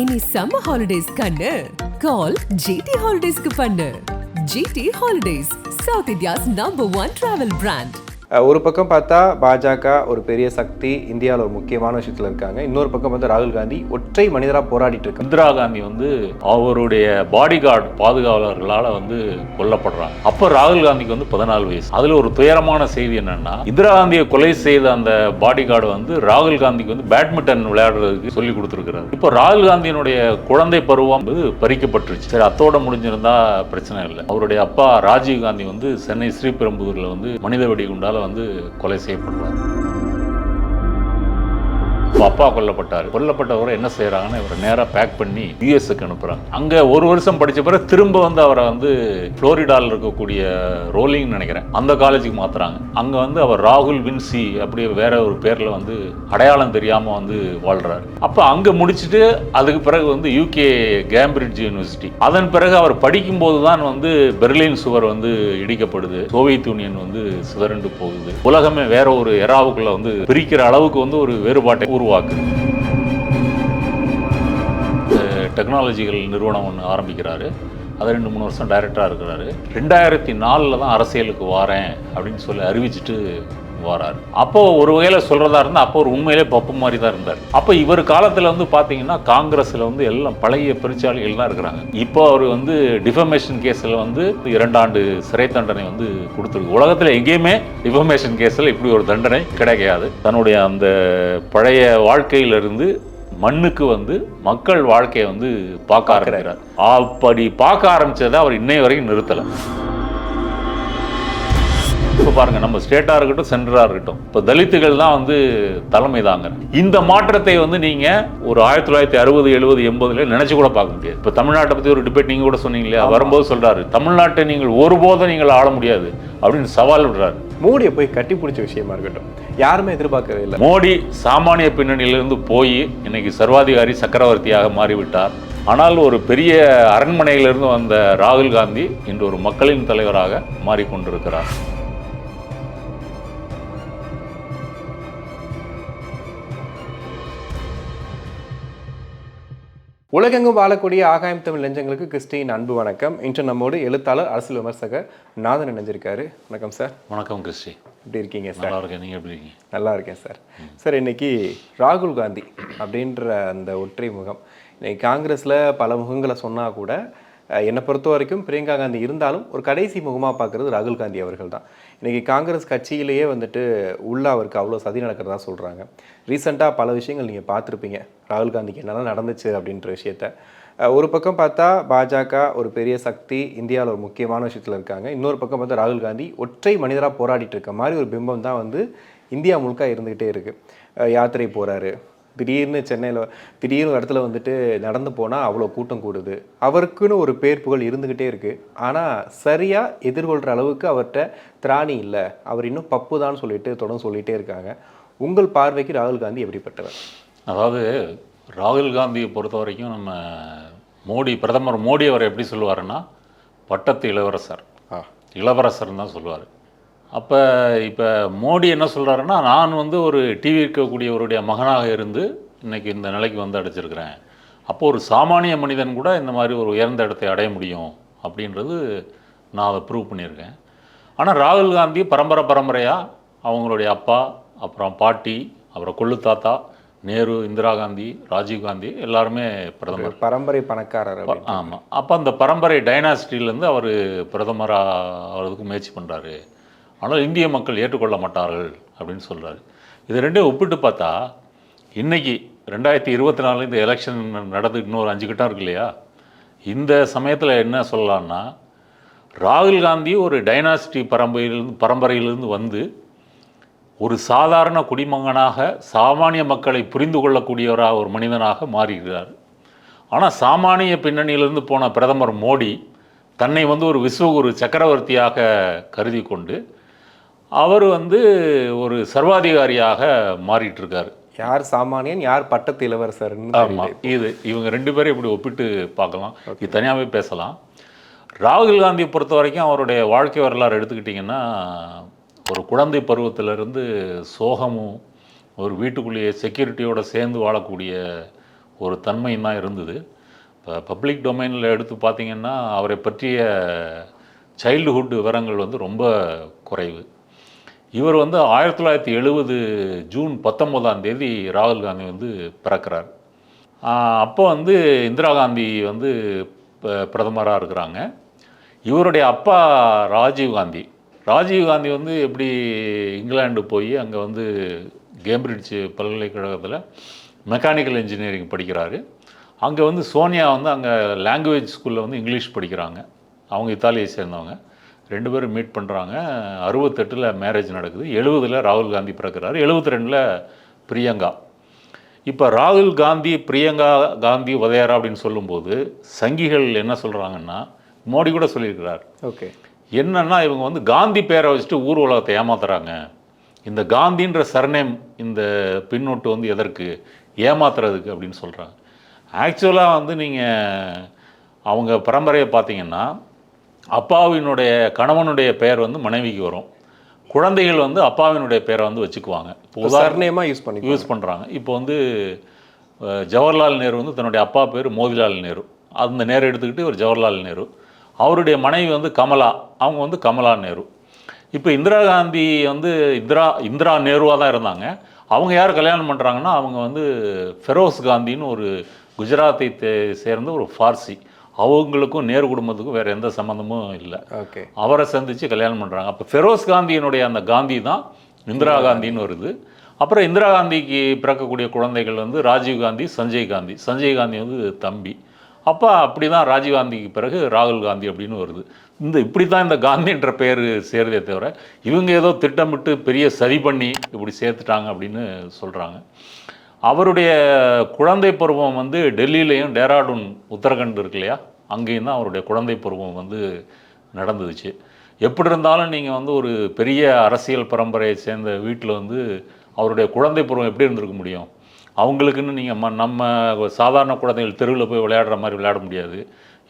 இனி summer holidays கண்ணு கால் GT ஹாலிடேஸ்க்கு பண்ணு. GT holidays, south India's #1 travel brand. ஒரு பக்கம் பார்த்தா பாஜக ஒரு பெரிய சக்தி, இந்தியாவில் ஒரு முக்கியமான விஷயத்தில் இருக்காங்க. இன்னொரு பக்கம் வந்து ராகுல் காந்தி ஒற்றை மனிதராக போராடிட்டு இருக்காங்க. இந்திரா காந்தி வந்து அவருடைய பாடி கார்டு பாதுகாவலர்களால் வந்து கொல்லப்படுறாங்க. அப்போ ராகுல் காந்திக்கு வந்து 14 வயசு. அதில் ஒரு துயரமான செய்தி என்னன்னா, இந்திரா காந்தியை கொலை செய்த அந்த பாடி கார்டு வந்து ராகுல் காந்திக்கு வந்து பேட்மிண்டன் விளையாடுறதுக்கு சொல்லி கொடுத்துருக்கிறார். இப்போ ராகுல் காந்தியினுடைய குழந்தை பருவம் வந்து பறிக்கப்பட்டுருச்சு. சரி, அத்தோட முடிஞ்சிருந்தா பிரச்சனை இல்லை. அவருடைய அப்பா ராஜீவ் காந்தி வந்து சென்னை ஸ்ரீபெரும்புதூரில் வந்து மனித வெடிகுண்டால் வந்து கொலை செய்யப்படுறார். அப்பா கொல்லப்பட்டவரை என்ன செய்யறாங்கன்னு இவரை நேராக பேக் பண்ணி யூஎஸ்க்கு அனுப்புறாங்க. அங்க ஒரு வருஷம் படிச்ச பிறகு திரும்ப வந்து அவரை வந்து புளோரிடாவில் இருக்கக்கூடிய ரோலிங் நினைக்கிறேன் அந்த காலேஜுக்கு மாத்துறாங்க. அங்க வந்து அவர் ராகுல் வின்சி அப்படியே வேற ஒரு பேர்ல வந்து அடையாளம் தெரியாம வந்து வாழ்றாரு. அப்ப அங்க முடிச்சுட்டு அதுக்கு பிறகு வந்து யூகே கேம்பிரிட்ஜ் யூனிவர்சிட்டி. அதன் பிறகு அவர் படிக்கும் போதுதான் வந்து பெர்லின் சுவர் வந்து இடிக்கப்படுது, சோவியத் யூனியன் வந்து சிதறண்டு போகுது, உலகமே வேற ஒரு எராவுக்குள்ள வந்து பிரிக்கிற அளவுக்கு வந்து ஒரு வேறுபாட்டை உருவாக்குது. டெக்னாலஜிக்கல் நிறுவனம் ஒன்று ஆரம்பிக்கிறாரு. அது 2-3 வருஷம் டைரக்டராக இருக்கிறாரு. 2004 தான் அரசியலுக்கு வாரேன் அப்படின்னு சொல்லி அறிவிச்சுட்டு வராரு. அப்போ ஒரு வகையில் சொல்றதா இருந்தால் அப்போ ஒரு உண்மையிலே பப்பு மாதிரி தான் இருந்தார். அப்போ இவர் காலத்தில் வந்து பார்த்தீங்கன்னா காங்கிரஸில் வந்து எல்லாம் பழைய பெருச்சாளிகள் தான் இருக்கிறாங்க. இப்போ அவர் வந்து டிஃபமேஷன் கேஸில் வந்து 2 ஆண்டு சிறை தண்டனை வந்து கொடுத்துருக்கு. உலகத்தில் எங்கேயுமே டிஃபமேஷன் கேஸில் இப்படி ஒரு தண்டனை கிடைக்காது. தன்னுடைய அந்த பழைய வாழ்க்கையிலிருந்து மண்ணுக்கு வந்து மக்கள் வாழ்க்கையை வந்து பார்க்க ஆரம்பிக்கிறார். அப்படி பார்க்க ஆரம்பிச்சதை அவர் இன்னை வரைக்கும் நிறுத்தலை. இப்போ பாருங்க, நம்ம ஸ்டேட்டாக இருக்கட்டும் சென்டராக இருக்கட்டும், இப்போ தலித்துகள் தான் வந்து தலைமை தாங்க. இந்த மாற்றத்தை வந்து நீங்க ஒரு 1960, 70, 80 நினைச்சு கூட பார்க்க முடியாது. இப்போ தமிழ்நாட்டை பற்றி ஒரு டிபேட் நீங்க கூட சொன்னீங்க இல்லையா, வரும்போது சொல்றாரு தமிழ்நாட்டை நீங்கள் ஒருபோதும் நீங்கள் ஆள முடியாது அப்படின்னு சவால் விடுறாரு. மோடியை போய் கட்டி பிடிச்ச விஷயமா இருக்கட்டும், யாருமே எதிர்பார்க்கவே இல்லை. மோடி சாமானிய பின்னணியிலிருந்து போய் இன்னைக்கு சர்வாதிகாரி சக்கரவர்த்தியாக மாறிவிட்டார். ஆனால் ஒரு பெரிய அரண்மனையிலிருந்து வந்த ராகுல் காந்தி இன்று ஒரு மக்களின் தலைவராக மாறிக்கொண்டிருக்கிறார். உலகெங்கும் வாழக்கூடிய ஆகாயம் தமிழ் நெஞ்சங்களுக்கு கிறிஸ்டின் அன்பு வணக்கம். இன்று நம்மோடு எழுத்தாளர், அரசியல் விமர்சகர் நாதன் இணைஞ்சிருக்காரு. வணக்கம் சார். வணக்கம் கிறிஸ்டி. எப்படி இருக்கீங்க சார்? நல்லா இருக்கேன், நீங்கள் எப்படி இருக்கீங்க? நல்லா இருக்கேன் சார். சார், இன்னைக்கு ராகுல் காந்தி அப்படின்ற அந்த ஒற்றை முகம், இன்னைக்கு காங்கிரஸில் பல முகங்களை சொன்னால் கூட என்னை பொறுத்த வரைக்கும் பிரியங்கா காந்தி இருந்தாலும் ஒரு கடைசி முகமாக பார்க்குறது ராகுல் காந்தி அவர்கள் தான். இன்றைக்கி காங்கிரஸ் கட்சியிலேயே வந்துட்டு உள்ள அவருக்கு அவ்வளோ சதி நடக்கிறதா சொல்கிறாங்க. ரீசெண்டாக பல விஷயங்கள் நீங்கள் பார்த்துருப்பீங்க, ராகுல் காந்திக்கு என்னெல்லாம் நடந்துச்சு அப்படின்ற விஷயத்த. ஒரு பக்கம் பார்த்தா பாஜக ஒரு பெரிய சக்தி, இந்தியாவில் ஒரு முக்கியமான விஷயத்தில் இருக்காங்க. இன்னொரு பக்கம் பார்த்தா ராகுல் காந்தி ஒற்றை மனிதராக போராடிட்டு இருக்க மாதிரி ஒரு பிம்பம் தான் வந்து இந்தியா முழுக்க இருந்துக்கிட்டே இருக்குது. யாத்திரை போகிறாரு, திடீர்னு சென்னையில் திடீர்னு இடத்துல வந்துட்டு நடந்து போனால் அவ்வளோ கூட்டம் கூடுது. அவருக்குன்னு ஒரு பேர் புகழ் இருந்துக்கிட்டே இருக்குது. ஆனால் சரியாக எதிர்கொள்கிற அளவுக்கு அவர்கிட்ட திராணி இல்லை, அவர் இன்னும் பப்பு தான் சொல்லிட்டு தொடர்ந்து சொல்லிகிட்டே இருக்காங்க. உங்கள் பார்வைக்கு ராகுல் காந்தி எப்படிப்பட்டவர்? அதாவது ராகுல் காந்தியை பொறுத்த வரைக்கும் நம்ம பிரதமர் மோடி அவர் எப்படி சொல்லுவாருன்னா பட்டத்து இளவரசர்னு தான் சொல்லுவார். அப்போ இப்போ மோடி என்ன சொல்கிறாருன்னா, நான் வந்து ஒரு டிவி இருக்கக்கூடியவருடைய மகனாக இருந்து இன்றைக்கி இந்த நிலைக்கு வந்து அடைச்சிருக்கிறேன். அப்போது ஒரு சாமானிய மனிதன் கூட இந்த மாதிரி ஒரு உயர்ந்த இடத்தை அடைய முடியும் அப்படின்றது நான் அதை ப்ரூவ் பண்ணியிருக்கேன். ஆனால் ராகுல் காந்தி பரம்பரையாக அவங்களுடைய அப்பா, அப்புறம் பாட்டி, அப்புறம் கொள்ளு தாத்தா, நேரு, இந்திரா காந்தி, ராஜீவ் காந்தி எல்லாருமே பிரதமர், பரம்பரை பணக்காரர். ஆமாம். அப்போ அந்த பரம்பரை டைனாசிட்டிலேருந்து அவர் பிரதமராக ஆகிறதுக்கு முயற்சி பண்ணுறாரு. ஆனால் இந்திய மக்கள் ஏற்றுக்கொள்ள மாட்டார்கள் அப்படின்னு சொல்கிறாரு. இது ரெண்டையும் ஒப்பிட்டு பார்த்தா இன்றைக்கி 2024 இந்த எலெக்ஷன் நடந்து இன்னொரு 5 கட்டம் இருக்கு இல்லையா, இந்த சமயத்தில் என்ன சொல்லலான்னா, ராகுல் காந்தி ஒரு டைனாசிட்டி பரம்பரையிலிருந்து வந்து ஒரு சாதாரண குடிமகனாக சாமானிய மக்களை புரிந்து கொள்ளக்கூடியவராக ஒரு மனிதனாக மாறுகிறார். ஆனால் சாமானிய பின்னணியிலிருந்து போன பிரதமர் மோடி தன்னை வந்து ஒரு விஸ்வகுரு சக்கரவர்த்தியாக கருதி கொண்டு அவர் வந்து ஒரு சர்வாதிகாரியாக மாறிட்டு இருக்காரு. யார் சாமானியன், யார் பட்டத்து இளவரசர்? ஆமாம். இவங்க 2 பேரும் இப்படி ஒப்பிட்டு பார்க்கலாம், இது தனியாகவே பேசலாம். ராகுல் காந்தியை பொறுத்த வரைக்கும் அவருடைய வாழ்க்கை வரலாறு எடுத்துக்கிட்டிங்கன்னா, ஒரு குழந்தை பருவத்திலிருந்து சோகமும் ஒரு வீட்டுக்குள்ளேயே செக்யூரிட்டியோடு சேர்ந்து வாழக்கூடிய ஒரு தன்மையும் தான் இருந்தது. இப்போ பப்ளிக் டொமைனில் எடுத்து பார்த்திங்கன்னா அவரை பற்றிய சைல்டுஹுட் விவரங்கள் வந்து ரொம்ப குறைவு. இவர் வந்து 1970 ஜூன் 19ஆம் தேதி ராகுல் காந்தி வந்து பிறக்கிறார். அப்போ வந்து இந்திரா காந்தி வந்து பிரதமராக இருக்கிறாங்க. இவருடைய அப்பா ராஜீவ் காந்தி வந்து எப்படி இங்கிலாந்து போய் அங்கே வந்து கேம்பிரிட்ஜ் பல்கலைக்கழகத்தில் மெக்கானிக்கல் இன்ஜினியரிங் படிக்கிறாரு. அங்கே வந்து சோனியா வந்து அங்கே லாங்குவேஜ் ஸ்கூலில் வந்து இங்கிலீஷ் படிக்கிறாங்க. அவங்க இத்தாலியை சேர்ந்தவங்க. 2 பேரும் மீட் பண்ணுறாங்க. 68 மேரேஜ் நடக்குது. 70 ராகுல் காந்தி பிறக்கிறாரு. 72 பிரியங்கா. இப்போ ராகுல் காந்தி, பிரியங்கா காந்தி வதையாரா அப்படின்னு சொல்லும்போது சங்கிகள் என்ன சொல்கிறாங்கன்னா, மோடி கூட சொல்லியிருக்கிறார். ஓகே, என்னன்னா இவங்க வந்து காந்தி பேரை வச்சுட்டு ஊர் உலகத்தை ஏமாத்துறாங்க. இந்த காந்தின்ற சர்நேம், இந்த பின்னோட்டு வந்து எதற்கு, ஏமாத்துறதுக்கு அப்படின்னு சொல்கிறாங்க. ஆக்சுவலாக வந்து நீங்கள் அவங்க பரம்பரையை பார்த்தீங்கன்னா, அப்பாவினுடைய கணவனுடைய பெயர் வந்து மனைவிக்கு வரும். குழந்தைகள் வந்து அப்பாவினுடைய பேரை வந்து வச்சுக்குவாங்க. இப்போ சர்நேமாக யூஸ் பண்ணுறாங்க. இப்போ வந்து ஜவஹர்லால் நேரு வந்து தன்னுடைய அப்பா பேர் மோதிலால் நேரு. அந்த நேரு எடுத்துக்கிட்டு ஒரு ஜவஹர்லால் நேரு. அவருடைய மனைவி வந்து கமலா, அவங்க வந்து கமலா நேரு. இப்போ இந்திரா காந்தி வந்து இந்திரா நேருவாக தான் இருந்தாங்க. அவங்க யார் கல்யாணம் பண்ணுறாங்கன்னா, அவங்க வந்து ஃபெரோஸ் காந்தின்னு ஒரு குஜராத்தை சேர்ந்த ஒரு ஃபார்சி. அவங்களுக்கும் நேரு குடும்பத்துக்கும் வேறு எந்த சம்மந்தமும் இல்லை. ஓகே, அவரை சந்தித்து கல்யாணம் பண்ணுறாங்க. அப்போ ஃபெரோஸ் காந்தியினுடைய அந்த காந்தி தான் இந்திரா காந்தின்னு வருது. அப்புறம் இந்திரா காந்திக்கு பிறக்கக்கூடிய குழந்தைகள் வந்து ராஜீவ் காந்தி, சஞ்சய் காந்தி வந்து தம்பி. அப்போ அப்படி தான் ராஜீவ் காந்திக்கு பிறகு ராகுல் காந்தி அப்படின்னு வருது. இப்படி தான் இந்த காந்தின்ற பேர் சேருதே தவிர இவங்க ஏதோ திட்டமிட்டு பெரிய சதி பண்ணி இப்படி சேர்த்துட்டாங்க அப்படின்னு சொல்கிறாங்க. அவருடைய குழந்தை பருவம் வந்து டெல்லியிலையும் டேராடூன் உத்தரகண்ட் இருக்கு இல்லையா, அங்கேயும் தான் அவருடைய குழந்தை பருவம் வந்து நடந்துச்சு. எப்படி இருந்தாலும் நீங்கள் வந்து ஒரு பெரிய அரசியல் பரம்பரையை சேர்ந்த வீட்டில் வந்து அவருடைய குழந்தை பருவம் எப்படி இருந்திருக்க முடியும்? அவங்களுக்குன்னு நீங்கள் நம்ம சாதாரண குழந்தைகள் தெருவில் போய் விளையாடுற மாதிரி விளையாட முடியாது.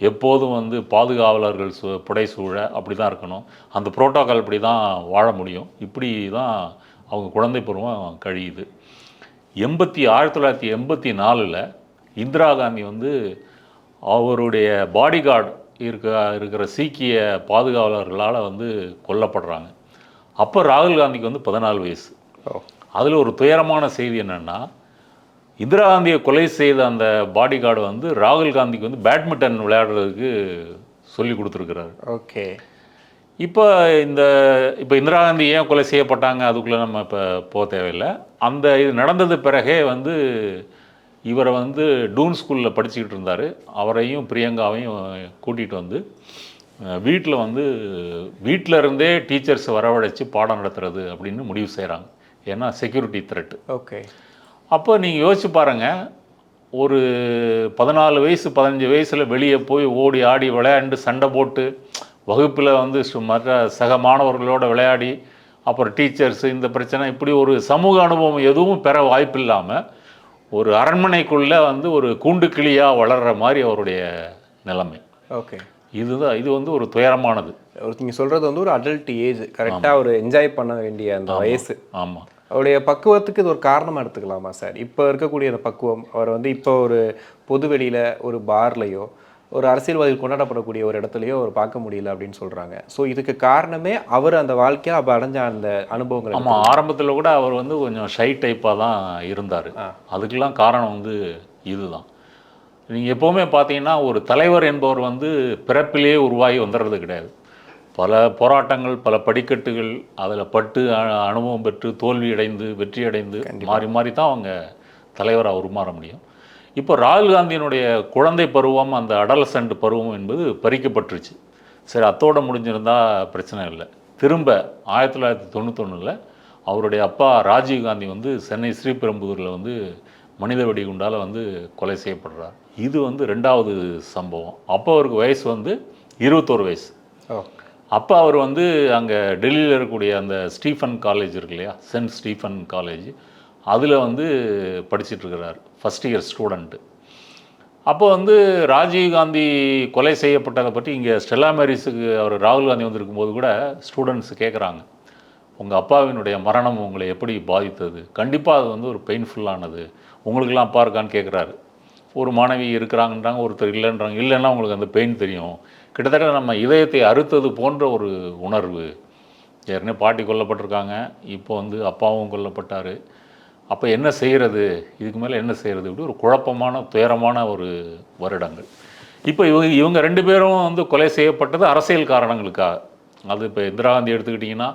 எப்போதும் வந்து பாதுகாவலர்கள் புடை சூழ அப்படி தான் இருக்கணும். அந்த புரோட்டோக்கால் இப்படி தான் வாழ முடியும். இப்படி தான் அவங்க குழந்தை பருவம் கழியுது. 1984 இந்திரா காந்தி வந்து அவருடைய பாடிகார்டு இருக்கிற சீக்கிய பாதுகாவலர்களால் வந்து கொல்லப்படுறாங்க. அப்போ ராகுல் காந்திக்கு வந்து 14 வயசு. அதில் ஒரு துயரமான செய்தி என்னென்னா, இந்திரா காந்தியை கொலை செய்த அந்த பாடிகார்டு வந்து ராகுல் காந்திக்கு வந்து பேட்மிண்டன் விளையாடுறதுக்கு சொல்லி கொடுத்துருக்குறாரு. ஓகே, இப்போ இந்திரா காந்தி ஏன் கொலை செய்யப்பட்டாங்க அதுக்குள்ளே நம்ம இப்போ போக தேவையில்லை. இது நடந்தது பிறகே வந்து இவரை வந்து டூன் ஸ்கூலில் படிச்சுக்கிட்டு இருந்தார். அவரையும் பிரியங்காவையும் கூட்டிகிட்டு வந்து வீட்டில் இருந்தே டீச்சர்ஸ் வரவழைச்சி பாடம் நடத்துறது அப்படின்னு முடிவு செய்கிறாங்க. ஏன்னா செக்யூரிட்டி த்ரெட்டு. ஓகே, அப்போ நீங்கள் யோசிச்சு பாருங்கள், ஒரு 14 வயசு 15 வயசில் வெளியே போய் ஓடி ஆடி விளையாண்டு சண்டை போட்டு வகுப்பில் வந்து மற்ற சக மாணவர்களோடு விளையாடி அப்புறம் டீச்சர்ஸு இந்த பிரச்சனை, இப்படி ஒரு சமூக அனுபவம் எதுவும் பெற வாய்ப்பு இல்லாமல் ஒரு அரண்மனைக்குள்ளே வந்து ஒரு கூண்டு கிளியாக வளர்கிற மாதிரி அவருடைய நிலைமை. ஓகே, இது வந்து ஒரு துயரமானது. நீங்கள் சொல்கிறது வந்து ஒரு அடல்ட் ஏஜ், கரெக்டாக ஒரு என்ஜாய் பண்ண வேண்டிய அந்த வயசு. ஆமாம், அவருடைய பக்குவத்துக்கு இது ஒரு காரணமாக எடுத்துக்கலாமா சார்? இப்போ இருக்கக்கூடிய அந்த பக்குவம், அவர் வந்து இப்போ ஒரு பொது வெளியில் ஒரு பார்லையோ ஒரு அரசியல்வாதிகள் கொண்டாடப்படக்கூடிய ஒரு இடத்துலையோ அவர் பார்க்க முடியல அப்படின்னு சொல்கிறாங்க. ஸோ இதுக்கு காரணமே அவர் அந்த வாழ்க்கையை அப்போ அடைஞ்ச அந்த அனுபவங்கள். ஆமாம், ஆரம்பத்தில் கூட அவர் வந்து கொஞ்சம் ஷை டைப்பாக தான் இருந்தார். அதுக்கெல்லாம் காரணம் வந்து இதுதான். நீங்கள் எப்போவுமே பார்த்தீங்கன்னா ஒரு தலைவர் என்பவர் வந்து பிறப்பிலேயே உருவாகி வந்துடுறது கிடையாது. பல போராட்டங்கள், பல படிக்கட்டுகள், அதில் பட்டு அனுபவம் பெற்று தோல்வி அடைந்து வெற்றி அடைந்து மாறி மாறி தான் அவங்க தலைவராக உருமாற முடியும். இப்போ ராகுல் காந்தியினுடைய குழந்தை பருவம், அந்த அடலசண்ட் பருவம் என்பது பறிக்கப்பட்டுருச்சு. சரி, அத்தோடு முடிஞ்சிருந்தால் பிரச்சனை இல்லை. திரும்ப 1991 அவருடைய அப்பா ராஜீவ் காந்தி வந்து சென்னை ஸ்ரீபெரும்புதூரில் வந்து மனித வெடிகுண்டால் வந்து கொலை செய்யப்படுறார். இது வந்து 2வது சம்பவம். அப்போ அவருக்கு வயசு வந்து 21 வயசு. அப்போ அவர் வந்து அங்கே டெல்லியில் இருக்கக்கூடிய அந்த ஸ்டீஃபன் காலேஜ் இருக்கு இல்லையா, சென்ட் ஸ்டீஃபன் காலேஜ், அதில் வந்து படிச்சிட்ருக்கிறார், ஃபஸ்ட் இயர் ஸ்டூடெண்ட்டு. அப்போ வந்து ராஜீவ்காந்தி கொலை செய்யப்பட்டதை பற்றி இங்கே ஸ்டெல்லா மேரிஸுக்கு அவர் ராகுல் காந்தி வந்திருக்கும்போது கூட ஸ்டூடெண்ட்ஸ் கேட்குறாங்க, உங்கள் அப்பாவினுடைய மரணம் உங்களை எப்படி பாதித்தது? கண்டிப்பாக அது வந்து ஒரு பெயின்ஃபுல்லானது, உங்களுக்கெல்லாம் அப்பா இருக்கான்னு கேட்குறாரு. ஒரு மாணவி இருக்கிறாங்கன்றாங்க, ஒருத்தர் இல்லைன்றாங்க. இல்லைன்னா உங்களுக்கு அந்த பெயின் தெரியும். கிட்டத்தட்ட நம்ம இதயத்தை அறுத்தது போன்ற ஒரு உணர்வு. ஏற்கனவே பாட்டி கொல்லப்பட்டிருக்காங்க, இப்போ வந்து அப்பாவும் கொல்லப்பட்டார். அப்போ என்ன செய்கிறது, இதுக்கு மேலே என்ன செய்கிறது, இப்படி ஒரு குழப்பமான துயரமான ஒரு வருடங்கள். இப்போ இவங்க 2 பேரும் வந்து கொலை செய்யப்பட்டது அரசியல் காரணங்களுக்காக. அது இப்போ இந்திரா காந்தி எடுத்துக்கிட்டிங்கன்னா,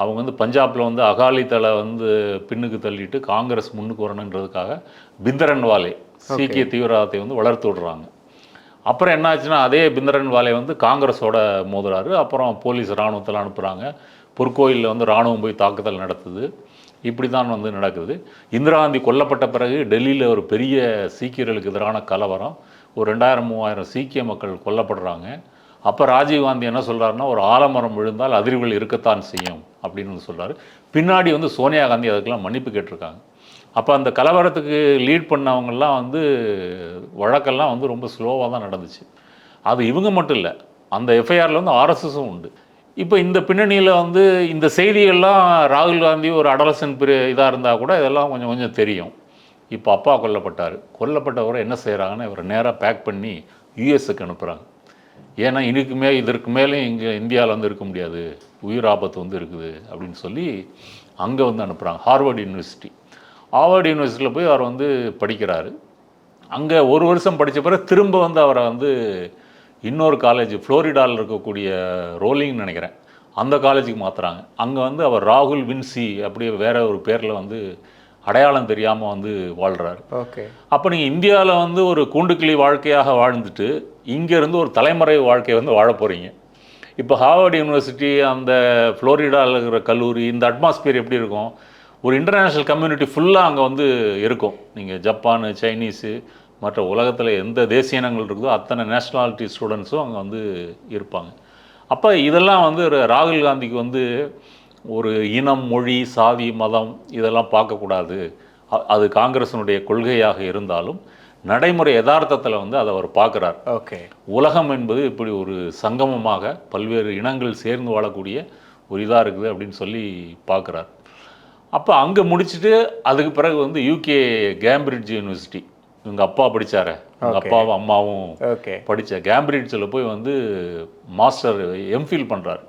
அவங்க வந்து பஞ்சாபில் வந்து அகாலிதளை வந்து பின்னுக்கு தள்ளிட்டு காங்கிரஸ் முன்னுக்கு வரணுன்றதுக்காக பிந்தரன்வாலே சீக்கிய தீவிரவாதத்தை வந்து வளர்த்து விடுறாங்க. அப்புறம் என்ன ஆச்சுன்னா, அதே பிந்தரன்வாலே வந்து காங்கிரஸோட மோதுறாரு. அப்புறம் போலீஸ் இராணுவத்தில் அனுப்புகிறாங்க. பொற்கோயிலில் வந்து இராணுவம் போய் தாக்குதல் நடத்துது. இப்படி தான் வந்து நடக்குது. இந்திரா காந்தி கொல்லப்பட்ட பிறகு டெல்லியில் ஒரு பெரிய சீக்கியர்களுக்கு எதிரான கலவரம், ஒரு 2000-3000 சீக்கிய மக்கள் கொல்லப்படுறாங்க. அப்போ ராஜீவ்காந்தி என்ன சொல்கிறாருன்னா, ஒரு ஆலமரம் விழுந்தால் அதிர்வுகள் இருக்கத்தான் செய்யும் அப்படின்னு சொல்கிறாரு. பின்னாடி வந்து சோனியா காந்தி அதுக்கெல்லாம் மன்னிப்பு கேட்டிருக்காங்க. அப்போ அந்த கலவரத்துக்கு லீட் பண்ணவங்கெல்லாம் வந்து வழக்கெல்லாம் வந்து ரொம்ப ஸ்லோவாக தான் நடந்துச்சு. அது இவங்க மட்டும் இல்லை, அந்த எஃப்ஐஆரில் வந்து ஆர்எஸ்எஸும் உண்டு. இப்போ இந்த பின்னணியில் வந்து இந்த செய்திகள்லாம் ராகுல் காந்தி ஒரு அடலசன் இதாக இருந்தால் கூட இதெல்லாம் கொஞ்சம் கொஞ்சம் தெரியும். இப்போ அப்பா கொல்லப்பட்டவரை என்ன செய்கிறாங்கன்னு இவரை நேராக பேக் பண்ணி யூஎஸ்க்கு அனுப்புகிறாங்க. ஏன்னா இதற்கு மேலே இங்கே இந்தியாவில் வந்து இருக்க முடியாது, உயிர் ஆபத்து வந்து இருக்குது அப்படின்னு சொல்லி அங்கே வந்து அனுப்புகிறாங்க. ஹார்வர்டு யூனிவர்சிட்டியில் போய் அவர் வந்து படிக்கிறாரு. அங்கே 1 வருஷம் படித்த பிறகு திரும்ப வந்து அவரை வந்து இன்னொரு காலேஜ் ஃப்ளோரிடாவில் இருக்கக்கூடிய ரோலிங்னு நினைக்கிறேன், அந்த காலேஜுக்கு மாற்றுறாங்க. அங்கே வந்து அவர் ராகுல் வின்சி அப்படியே வேற ஒரு பேரில் வந்து அடையாளம் தெரியாமல் வந்து வாழ்கிறார். ஓகே. அப்போ நீங்கள் இந்தியாவில் வந்து ஒரு கூண்டுக்கிளி வாழ்க்கையாக வாழ்ந்துட்டு இங்கேருந்து ஒரு தலைமுறை வாழ்க்கையை வந்து வாழ போகிறீங்க. இப்போ ஹார்வர்டு யூனிவர்சிட்டி, அந்த ஃப்ளோரிடாவில் இருக்கிற கல்லூரி, இந்த அட்மாஸ்பியர் எப்படி இருக்கும்? ஒரு இன்டர்நேஷ்னல் கம்யூனிட்டி ஃபுல்லாக அங்கே வந்து இருக்கும். நீங்கள் ஜப்பானு, சைனீஸு, மற்ற உலகத்தில் எந்த தேசிய இனங்கள் இருக்குதோ அத்தனை நேஷ்னாலிட்டி ஸ்டூடெண்ட்ஸும் அங்கே வந்து இருப்பாங்க. அப்போ இதெல்லாம் வந்து ராகுல் காந்திக்கு வந்து ஒரு இனம், மொழி, சாதி, மதம் இதெல்லாம் பார்க்கக்கூடாது. அது காங்கிரஸினுடைய கொள்கையாக இருந்தாலும் நடைமுறை யதார்த்தத்தில் வந்து அதை அவர் பார்க்குறார். ஓகே. உலகம் என்பது இப்படி ஒரு சங்கமமாக பல்வேறு இனங்கள் சேர்ந்து வாழக்கூடிய ஒரு இதாக இருக்குது அப்படின்னு சொல்லி பார்க்குறார். அப்போ அங்கே முடிச்சுட்டு அதுக்கு பிறகு வந்து யூகே கேம்பிரிட்ஜ் யூனிவர்சிட்டி, இவங்க அப்பா படித்தார, எங்கள் அப்பாவும் அம்மாவும் படித்த கேம்பிரிட்ஜில் போய் வந்து மாஸ்டர் எம்ஃபில் பண்ணுறாரு.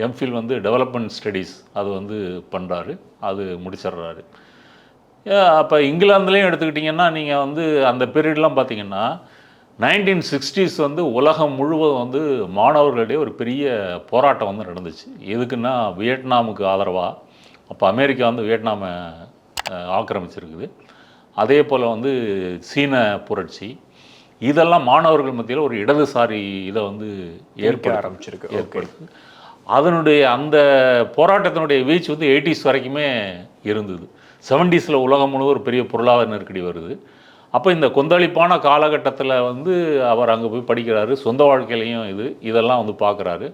எம்ஃபில் வந்து டெவலப்மெண்ட் ஸ்டடீஸ் அது வந்து பண்ணுறாரு, அது முடிச்சிடுறாரு. அப்போ இங்கிலாந்துலேயும் எடுத்துக்கிட்டிங்கன்னா நீங்கள் வந்து அந்த பீரியட்லாம் பார்த்தீங்கன்னா 1960s வந்து உலகம் முழுவதும் வந்து மாணவர்களிடையே ஒரு பெரிய போராட்டம் வந்து நடந்துச்சு. எதுக்குன்னா வியட்நாமுக்கு ஆதரவாக. அப்போ அமெரிக்கா வந்து வியட்நாமை ஆக்கிரமிச்சிருக்குது. அதே போல் வந்து சீன புரட்சி, இதெல்லாம் மாணவர்கள் மத்தியில் ஒரு இடதுசாரி இதை வந்து ஏற்படுத்தி அதனுடைய அந்த போராட்டத்தினுடைய வீச்சு வந்து 80s வரைக்குமே இருந்தது. 70s உலகம் முழுவதும் ஒரு பெரிய பொருளாதார நெருக்கடி வருது. அப்போ இந்த கொந்தளிப்பான காலகட்டத்தில் வந்து அவர் அங்கே போய் படிக்கிறாரு. சொந்த வாழ்க்கையிலையும் இதெல்லாம் வந்து பார்க்குறாரு.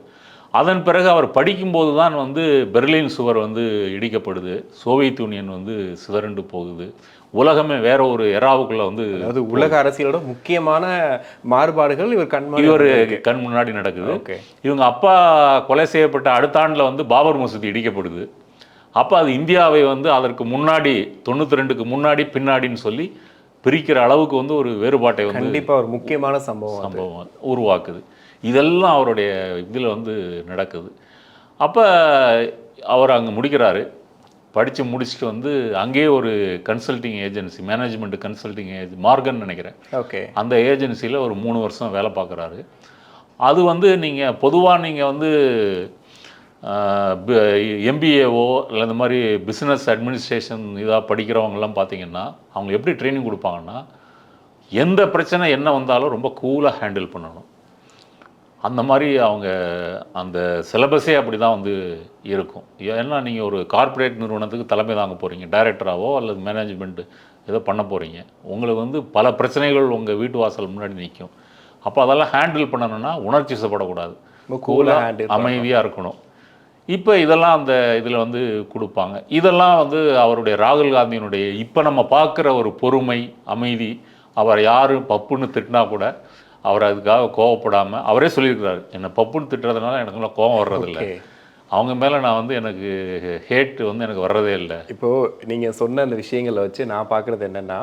அதன் பிறகு அவர் படிக்கும்போது தான் வந்து பெர்லின் சுவர் வந்து இடிக்கப்படுது, சோவியத் யூனியன் வந்து சிதறண்டு போகுது, உலகமே வேற ஒரு எராவுக்குள்ளே வந்து, அதாவது உலக அரசியலோட முக்கியமான மாறுபாடுகள் இவர் கண் முன்னாடி நடக்குது. இவங்க அப்பா கொலை செய்யப்பட்ட அடுத்த ஆண்டில் வந்து பாபர் மசூதி இடிக்கப்படுது. அப்போ அது இந்தியாவை வந்து அதற்கு முன்னாடி 92க்கு முன்னாடி பின்னாடின்னு சொல்லி பிரிக்கிற அளவுக்கு வந்து ஒரு வேறுபாட்டை வந்து கண்டிப்பாக ஒரு முக்கியமான சம்பவம் உருவாக்குது. இதெல்லாம் அவருடைய இதில் வந்து நடக்குது. அப்போ அவர் அங்கே முடிக்கிறாரு. படித்து முடிச்சுட்டு வந்து அங்கேயே ஒரு consulting agency, management consulting Morgan நினைக்கிறேன், அந்த ஏஜென்சியில் ஒரு 3 வருஷம் வேலை பார்க்குறாரு. அது வந்து நீங்கள் பொதுவாக நீங்கள் வந்து எம்பிஏஓ இல்லை இந்த மாதிரி பிஸ்னஸ் அட்மினிஸ்ட்ரேஷன் இதாக படிக்கிறவங்கெல்லாம் பார்த்தீங்கன்னா அவங்க எப்படி ட்ரைனிங் கொடுப்பாங்கன்னா, எந்த பிரச்சனை என்ன வந்தாலும் ரொம்ப கூலாக ஹேண்டில் பண்ணணும். அந்த மாதிரி அவங்க அந்த சிலபஸே அப்படி தான் வந்து இருக்கும். ஏன்னா நீங்கள் ஒரு கார்ப்பரேட் நிறுவனத்துக்கு தலைமை தாங்க போகிறீங்க, டைரக்டராகவோ அல்லது மேனேஜ்மெண்ட்டு ஏதோ பண்ண போகிறீங்க. உங்களுக்கு வந்து பல பிரச்சனைகள் உங்கள் வீட்டு வாசல் முன்னாடி நிற்கும். அப்போ அதெல்லாம் ஹேண்டில் பண்ணணும்னா உணர்ச்சி செய்யப்படக்கூடாது, கூலாக அமைதியாக இருக்கணும். இப்போ இதெல்லாம் அந்த இதில் வந்து கொடுப்பாங்க. இதெல்லாம் வந்து அவருடைய ராகுல் காந்தியினுடைய இப்போ நம்ம பார்க்குற ஒரு பொறுமை, அமைதி. அவர் யாரும் பப்புன்னு திட்டினா கூட அவர் அதுக்காக கோவப்படாமல், அவரே சொல்லியிருக்கிறாரு, என்னை பப்புன்னு திட்டுறதுனால எனக்குலாம் கோவம் வர்றதில்லை, அவங்க மேலே நான் வந்து எனக்கு ஹேட் வந்து எனக்கு வர்றதே இல்லை. இப்போது நீங்கள் சொன்ன அந்த விஷயங்களை வச்சு நான் பார்க்குறது என்னென்னா,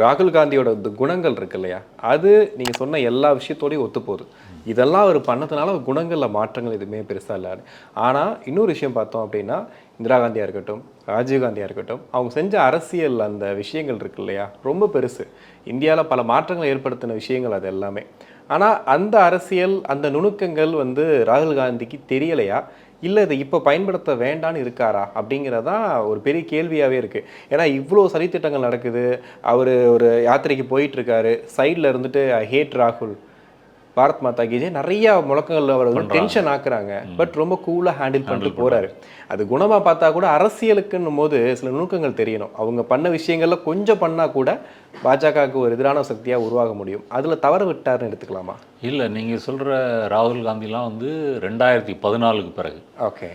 ராகுல் காந்தியோட இந்த குணங்கள் இருக்கு இல்லையா, அது நீங்கள் சொன்ன எல்லா விஷயத்தோடையும் ஒத்து போகுது. இதெல்லாம் அவர் பண்ணதுனால குணங்களில் மாற்றங்கள் எதுவுமே பெருசாக இல்லை. ஆனால் இன்னொரு விஷயம் பார்த்தோம் அப்படின்னா, இந்திரா காந்தியாக இருக்கட்டும், ராஜீவ் காந்தியாக இருக்கட்டும், அவங்க செஞ்ச அரசியல் அந்த விஷயங்கள் இருக்கு இல்லையா, ரொம்ப பெருசு. இந்தியாவில் பல மாற்றங்களை ஏற்படுத்தின விஷயங்கள் அது எல்லாமே. ஆனால் அந்த அரசியல், அந்த நுணுக்கங்கள் வந்து ராகுல் காந்திக்கு தெரியலையா, இல்லை இதை இப்போ பயன்படுத்த வேண்டான்னு இருக்காரா அப்படிங்கிறதான் ஒரு பெரிய கேள்வியாகவே இருக்குது. ஏன்னா இவ்வளோ சதித்திட்டங்கள் நடக்குது, அவர் ஒரு யாத்திரைக்கு போயிட்டுருக்காரு, சைடில் இருந்துட்டு ஐ ஹேட் ராகுல், பாரத் மாதா கி ஜெய் நிறைய முழக்கங்கள் அவர் வந்து டென்ஷன் ஆக்குறாங்க. பட் ரொம்ப கூலாக ஹேண்டில் பண்ணிட்டு போகிறாரு. அது குணமாக பார்த்தா கூட அரசியலுக்குன்னும் போது சில நுணுக்கங்கள் தெரியணும். அவங்க பண்ண விஷயங்கள்ல கொஞ்சம் பண்ணால் கூட பாஜகவுக்கு ஒரு எதிரான சக்தியாக உருவாக முடியும். அதில் தவறு விட்டார்னு எடுத்துக்கலாமா? இல்லை, நீங்கள் சொல்கிற ராகுல் காந்திலாம் வந்து 2014க்கு பிறகு. ஓகே.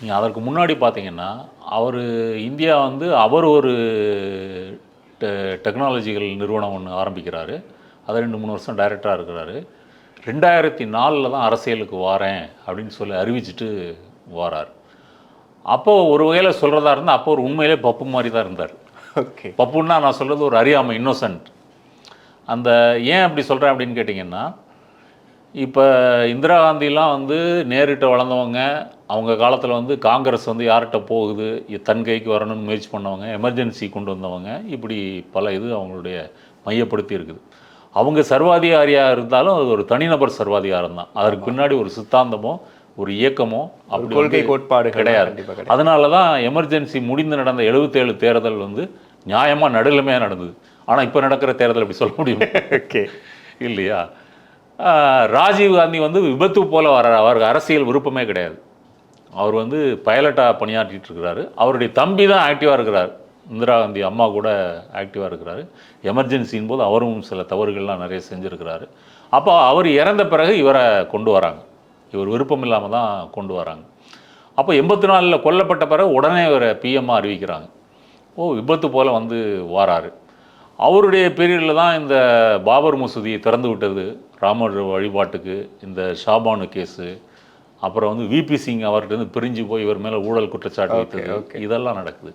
நீங்கள் அதற்கு முன்னாடி பார்த்தீங்கன்னா அவர் இந்தியா வந்து அவர் ஒரு டெக்னாலஜிக்கல் நிறுவனம் ஒன்று ஆரம்பிக்கிறாரு. அதை 2-3 வருஷம் டைரக்டராக இருக்கிறாரு. 2004 தான் அரசியலுக்கு வாரேன் அப்படின்னு சொல்லி அறிவிச்சிட்டு வாரார். அப்போது ஒரு வகையில் சொல்கிறதா இருந்தால் அப்போ ஒரு உண்மையிலே பப்பு மாதிரி தான் இருந்தார். ஓகே. பப்புன்னா நான் சொல்கிறது ஒரு அறியாமை, இன்னோசன்ட். அந்த ஏன் அப்படி சொல்கிறேன் அப்படின்னு கேட்டிங்கன்னா, இப்போ இந்திரா காந்திலாம் வந்து நேரிட்ட வளர்ந்தவங்க, அவங்க காலத்தில் வந்து காங்கிரஸ் வந்து யார்கிட்ட போகுது, தன் கைக்கு வரணும்னு முயற்சி பண்ணவங்க, எமர்ஜென்சி கொண்டு வந்தவங்க, இப்படி பல இது அவங்களுடைய மையப்படுத்தி இருக்குது. அவங்க சர்வாதிகாரியாக இருந்தாலும் அது ஒரு தனிநபர் சர்வாதிகாரம் தான். அதற்கு பின்னாடி ஒரு சித்தாந்தமோ ஒரு இயக்கமோ அப்படி கொள்கை கோட்பாடு கிடையாது. அதனால தான் எமர்ஜென்சி முடிந்து நடந்த 77 தேர்தல் வந்து நியாயமாக நடுநிலைமையாக நடந்தது. ஆனால் இப்போ நடக்கிற தேர்தல் அப்படி சொல்ல முடியும்? ஓகே, இல்லையா? ராஜீவ் காந்தி வந்து விபத்து போல அவருக்கு அரசியல் விருப்பமே கிடையாது. அவர் வந்து பைலட்டாக பணியாற்றிட்டு இருக்கிறாரு. அவருடைய தம்பி தான் ஆக்டிவாக இருக்கிறார். இந்திரா காந்தி அம்மா கூட ஆக்டிவாக இருக்கிறாரு. எமர்ஜென்சின் போது அவரும் சில தவறுகள்லாம் நிறைய செஞ்சுருக்கிறாரு. அப்போ அவர் இறந்த பிறகு இவரை கொண்டு வராங்க. இவர் விருப்பம் இல்லாமல் தான் கொண்டு வராங்க. அப்போ 84 கொல்லப்பட்ட பிறகு உடனே இவரை பிஎம்மாக அறிவிக்கிறாங்க. விபத்து போல் வந்து வாராரு. அவருடைய பீரியடில் தான் இந்த பாபர் மசூதியை திறந்து விட்டது ராமர் வழிபாட்டுக்கு, இந்த ஷாபானு கேஸு, அப்புறம் வந்து விபி சிங் அவர்கிட்ட பிரிஞ்சு போய் இவர் மேலே ஊழல் குற்றச்சாட்டு வைத்தது, இதெல்லாம் நடக்குது.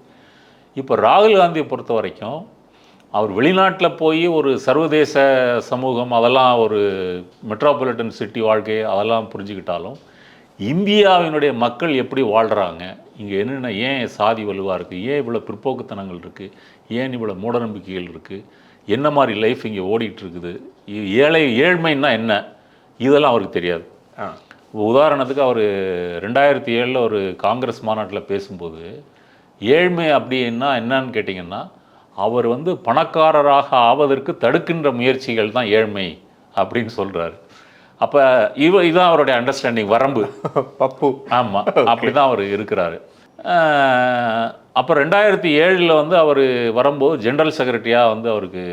இப்போ ராகுல் காந்தியை பொறுத்த வரைக்கும் அவர் வெளிநாட்டில் போய் ஒரு சர்வதேச சமூகம், அதெல்லாம் ஒரு மெட்ரோபாலிட்டன் சிட்டி வாழ்க்கை அதெல்லாம் புரிஞ்சுக்கிட்டாலும், இந்தியாவினுடைய மக்கள் எப்படி வாழ்கிறாங்க, இங்கே என்னென்ன, ஏன் சாதி வலுவாக இருக்குது, ஏன் இவ்வளோ பிற்போக்குத்தனங்கள் இருக்குது, ஏன் இவ்வளோ மூடநம்பிக்கைகள் இருக்குது, என்ன மாதிரி லைஃப் இங்கே ஓடிட்டுருக்குது, ஏழ்மைன்னா என்ன, இதெல்லாம் அவருக்கு தெரியாது. உதாரணத்துக்கு அவர் 2007 ஒரு காங்கிரஸ் மாநாட்டில் பேசும்போது, ஏழ்மை அப்படின்னா என்னன்னு கேட்டிங்கன்னா, அவர் வந்து பணக்காரராக ஆவதற்கு தடுக்கின்ற முயற்சிகள் தான் ஏழ்மை அப்படின்னு சொல்கிறாரு. அப்போ இதுதான் அவருடைய அண்டர்ஸ்டாண்டிங், வரம்பு. பப்பு. ஆமாம், அப்படி தான் அவர் இருக்கிறாரு. அப்போ 2007 வந்து அவர் வரும்போது ஜென்ரல் செக்ரட்டரியாக வந்து அவருக்கு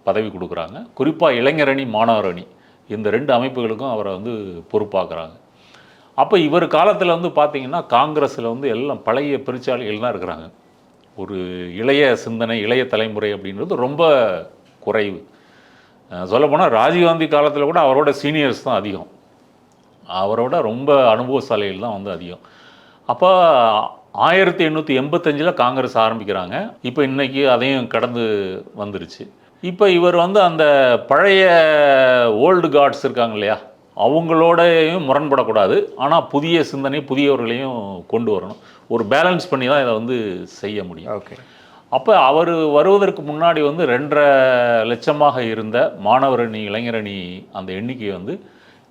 பதவி கொடுக்குறாங்க. குறிப்பாக இளைஞரணி, மாணவர் அணி, இந்த 2 அமைப்புகளுக்கும் அவரை வந்து பொறுப்பாக்குறாங்க. அப்போ இவர் காலத்தில் வந்து பார்த்திங்கன்னா காங்கிரஸில் வந்து எல்லாம் பழைய பெருச்சாளிகள் தான் இருக்கிறாங்க. ஒரு இளைய சிந்தனை, இளைய தலைமுறை அப்படின்றது ரொம்ப குறைவு. சொல்லப்போனால் ராஜீவ்காந்தி காலத்தில் கூட அவரோட சீனியர்ஸ் தான் அதிகம், அவரோட ரொம்ப அனுபவசாலிகள் தான் வந்து அதிகம். அப்போ 1885 காங்கிரஸ் ஆரம்பிக்கிறாங்க. இப்போ இன்றைக்கி அதையும் கடந்து வந்துருச்சு. இப்போ இவர் வந்து அந்த பழைய ஓல்டு காட்ஸ் இருக்காங்க இல்லையா, அவங்களோடையும் முரண்படக்கூடாது, ஆனால் புதிய சிந்தனை, புதியவர்களையும் கொண்டு வரணும். ஒரு பேலன்ஸ் பண்ணி தான் இதை வந்து செய்ய முடியும். ஓகே. அப்போ அவர் வருவதற்கு முன்னாடி வந்து 2.5 லட்சமாக இருந்த மாணவர் அணி, இளைஞரணி அந்த எண்ணிக்கை வந்து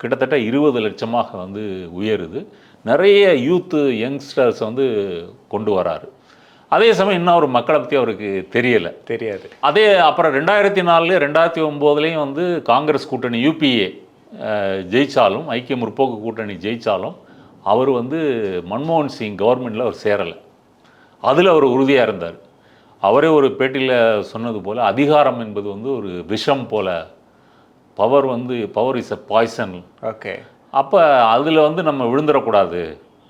கிட்டத்தட்ட 20 லட்சமாக வந்து உயருது. நிறைய யூத்து யங்ஸ்டர்ஸ் வந்து கொண்டு வராரு. அதே சமயம் இன்னும் ஒரு மக்களை பற்றி அவருக்கு தெரியாது. அதே அப்புறம் 2004, 2009 வந்து காங்கிரஸ் கூட்டணி யூபிஏ ஜெயித்தாலும், ஐக்கிய முற்போக்கு கூட்டணி ஜெயித்தாலும், அவர் வந்து மன்மோகன் சிங் கவர்மெண்ட்டில் அவர் சேரலை. அதில் அவர் உறுதியாக இருந்தார். அவரே ஒரு பேட்டியில் சொன்னது போல், அதிகாரம் என்பது வந்து ஒரு விஷம் போல், power is a poison. Okay. அப்போ அதில் வந்து நம்ம விழுந்துடக்கூடாது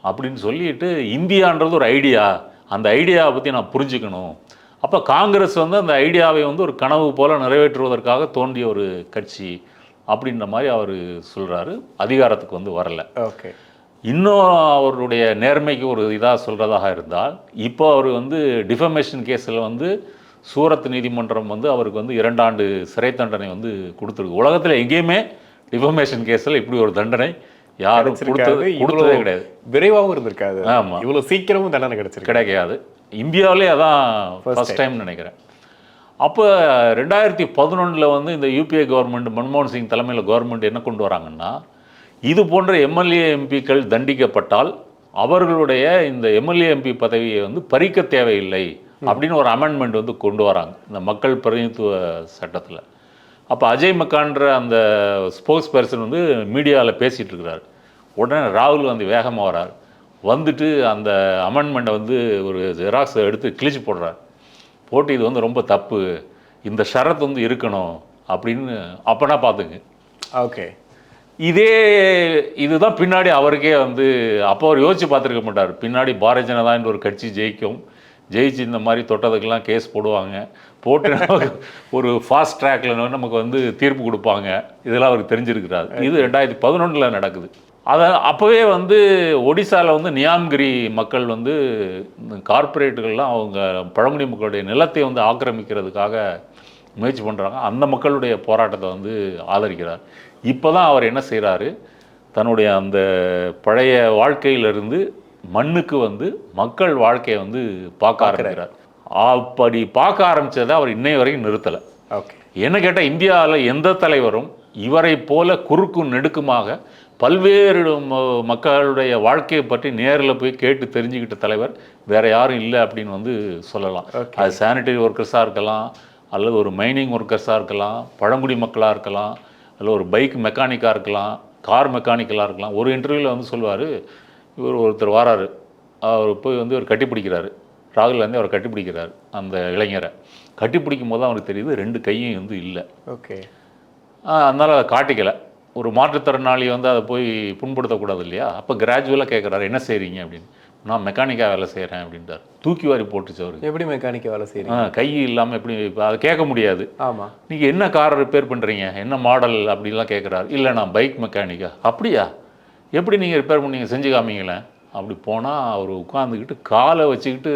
அப்படின்னு சொல்லிட்டு, இந்தியான்றது ஒரு ஐடியா, அந்த ஐடியாவை பற்றி நான் புரிஞ்சுக்கணும். அப்போ காங்கிரஸ் வந்து அந்த ஐடியாவை வந்து ஒரு கனவு போல் நிறைவேற்றுவதற்காக தோன்றிய ஒரு கட்சி அப்படின்ற மாதிரி அவர் சொல்கிறாரு. அதிகாரத்துக்கு வந்து வரலை. ஓகே. இன்னும் அவருடைய நேர்மைக்கு ஒரு இதாக சொல்கிறதாக இருந்தால் இப்போ அவர் வந்து டிஃபமேஷன் கேஸில் வந்து சூரத் நீதிமன்றம் வந்து அவருக்கு வந்து 2 ஆண்டு சிறை தண்டனை வந்து கொடுத்துருக்கு. உலகத்தில் எங்கேயுமே டிஃபமேஷன் கேஸில் இப்படி ஒரு தண்டனை யாரும் கொடுத்ததே கிடையாது. விரைவாகவும் இருந்திருக்காது. ஆமாம், இவ்வளோ சீக்கிரமும் தண்டனை கிடைக்காது. இந்தியாவிலே அதான் ஃபர்ஸ்ட் டைம் நினைக்கிறேன். அப்போ 2011 வந்து இந்த யூபிஏ கவர்மெண்ட், மன்மோகன் சிங் தலைமையில் கவர்மெண்ட் என்ன கொண்டு வராங்கன்னா, இது போன்ற எம்எல்ஏ எம்பிக்கள் தண்டிக்கப்பட்டால் அவர்களுடைய இந்த எம்எல்ஏ எம்பி பதவியை வந்து பறிக்க தேவையில்லை அப்படின்னு ஒரு அமெண்ட்மெண்ட் வந்து கொண்டு வராங்க இந்த மக்கள் பிரதிநிதித்துவ சட்டத்தில். அப்போ அஜய் மக்கான்ற அந்த ஸ்போக்ஸ் பர்சன் வந்து மீடியாவில் பேசிகிட்டு இருக்கிறார். உடனே ராகுல் காந்தி வேகமாக வரார். வந்துட்டு அந்த அமெண்ட்மெண்ட்டை வந்து ஒரு ஜெராக்ஸை எடுத்து கிழிச்சு போடுறார். போட்டு இது வந்து ரொம்ப தப்பு, இந்த ஷரத் வந்து இருக்கணும் அப்படின்னு. அப்போனா பார்த்துங்க. ஓகே, இதுதான் பின்னாடி அவருக்கே வந்து அப்போ அவர் யோசிச்சு பார்த்துருக்க மாட்டார். பின்னாடி பாரதிய ஜனதான்ற ஒரு கட்சி ஜெயிச்சு இந்த மாதிரி தொட்டதுக்கெல்லாம் கேஸ் போடுவாங்க, போட்டு ஒரு ஃபாஸ்ட் ட்ராக்ல நமக்கு வந்து தீர்ப்பு கொடுப்பாங்க. இதெல்லாம் அவருக்கு தெரிஞ்சிருக்கிறார். இது 2011 நடக்குது. அதை அப்போவே வந்து ஒடிசாவில் வந்து நியாம்கிரி மக்கள் வந்து கார்ப்பரேட்டுகள்லாம் அவங்க பழங்குடி மக்களுடைய நிலத்தை வந்து ஆக்கிரமிக்கிறதுக்காக முயற்சி பண்ணுறாங்க. அந்த மக்களுடைய போராட்டத்தை வந்து ஆதரிக்கிறார். இப்போ தான் அவர் என்ன செய்கிறாரு, தன்னுடைய அந்த பழைய வாழ்க்கையிலிருந்து மண்ணுக்கு வந்து மக்கள் வாழ்க்கையை வந்து பார்க்க ஆரம்பிக்கிறார். அப்படி பார்க்க ஆரம்பித்ததை அவர் இன்னை வரைக்கும் நிறுத்தலை. ஓகே, என்ன கேட்டால் இந்தியாவில் எந்த தலைவரும் இவரை போல குறுக்கும் நெடுக்குமாக பல்வேறு மக்களுடைய வாழ்க்கையை பற்றி நேரில் போய் கேட்டு தெரிஞ்சுக்கிட்ட தலைவர் வேறு யாரும் இல்லை அப்படின்னு வந்து சொல்லலாம். அது சானிட்டரி ஒர்க்கர்ஸாக இருக்கலாம், அல்லது ஒரு மைனிங் ஒர்க்கர்ஸாக இருக்கலாம், பழங்குடி மக்களாக இருக்கலாம், அல்லது ஒரு பைக் மெக்கானிக்காக இருக்கலாம், கார் மெக்கானிக்கலாக இருக்கலாம். ஒரு இன்டர்வியூவில் வந்து சொல்லுவார், ஒருத்தர் வராரு, அவர் போய் வந்து ஒரு கட்டிப்பிடிக்கிறாரு, ராகுல் காந்தி அவரை கட்டிப்பிடிக்கிறார். அந்த இளைஞரை கட்டிப்பிடிக்கும் போது அவருக்கு தெரியுது 2 கையும் வந்து இல்லை. ஓகே, அதனால் அதை காட்டிக்கலை. ஒரு மாற்றுத்திறனாளி வந்து அதை போய் புண்படுத்தக்கூடாது இல்லையா? அப்போ கிராஜுவலாக கேட்குறாரு, என்ன செய்கிறீங்க அப்படின்னு. நான் மெக்கானிக்காக வேலை செய்கிறேன் அப்படின்ட்டார். தூக்கி வாரி போட்டுச்சு அவருக்கு. எப்படி மெக்கானிக்காக வேலை செய்கிறீங்க? கை இல்லாமல் எப்படி? அதை கேட்க முடியாது. ஆமாம், நீங்கள் என்ன கார் ரிப்பேர் பண்ணுறீங்க, என்ன மாடல் அப்படின்லாம் கேட்குறாரு. இல்லை, நான் பைக் மெக்கானிக்கா. அப்படியா, எப்படி நீங்கள் ரிப்பேர் பண்ணீங்க, செஞ்சு காமிங்களேன். அப்படி போனால் அவர் உட்காந்துக்கிட்டு காலை வச்சுக்கிட்டு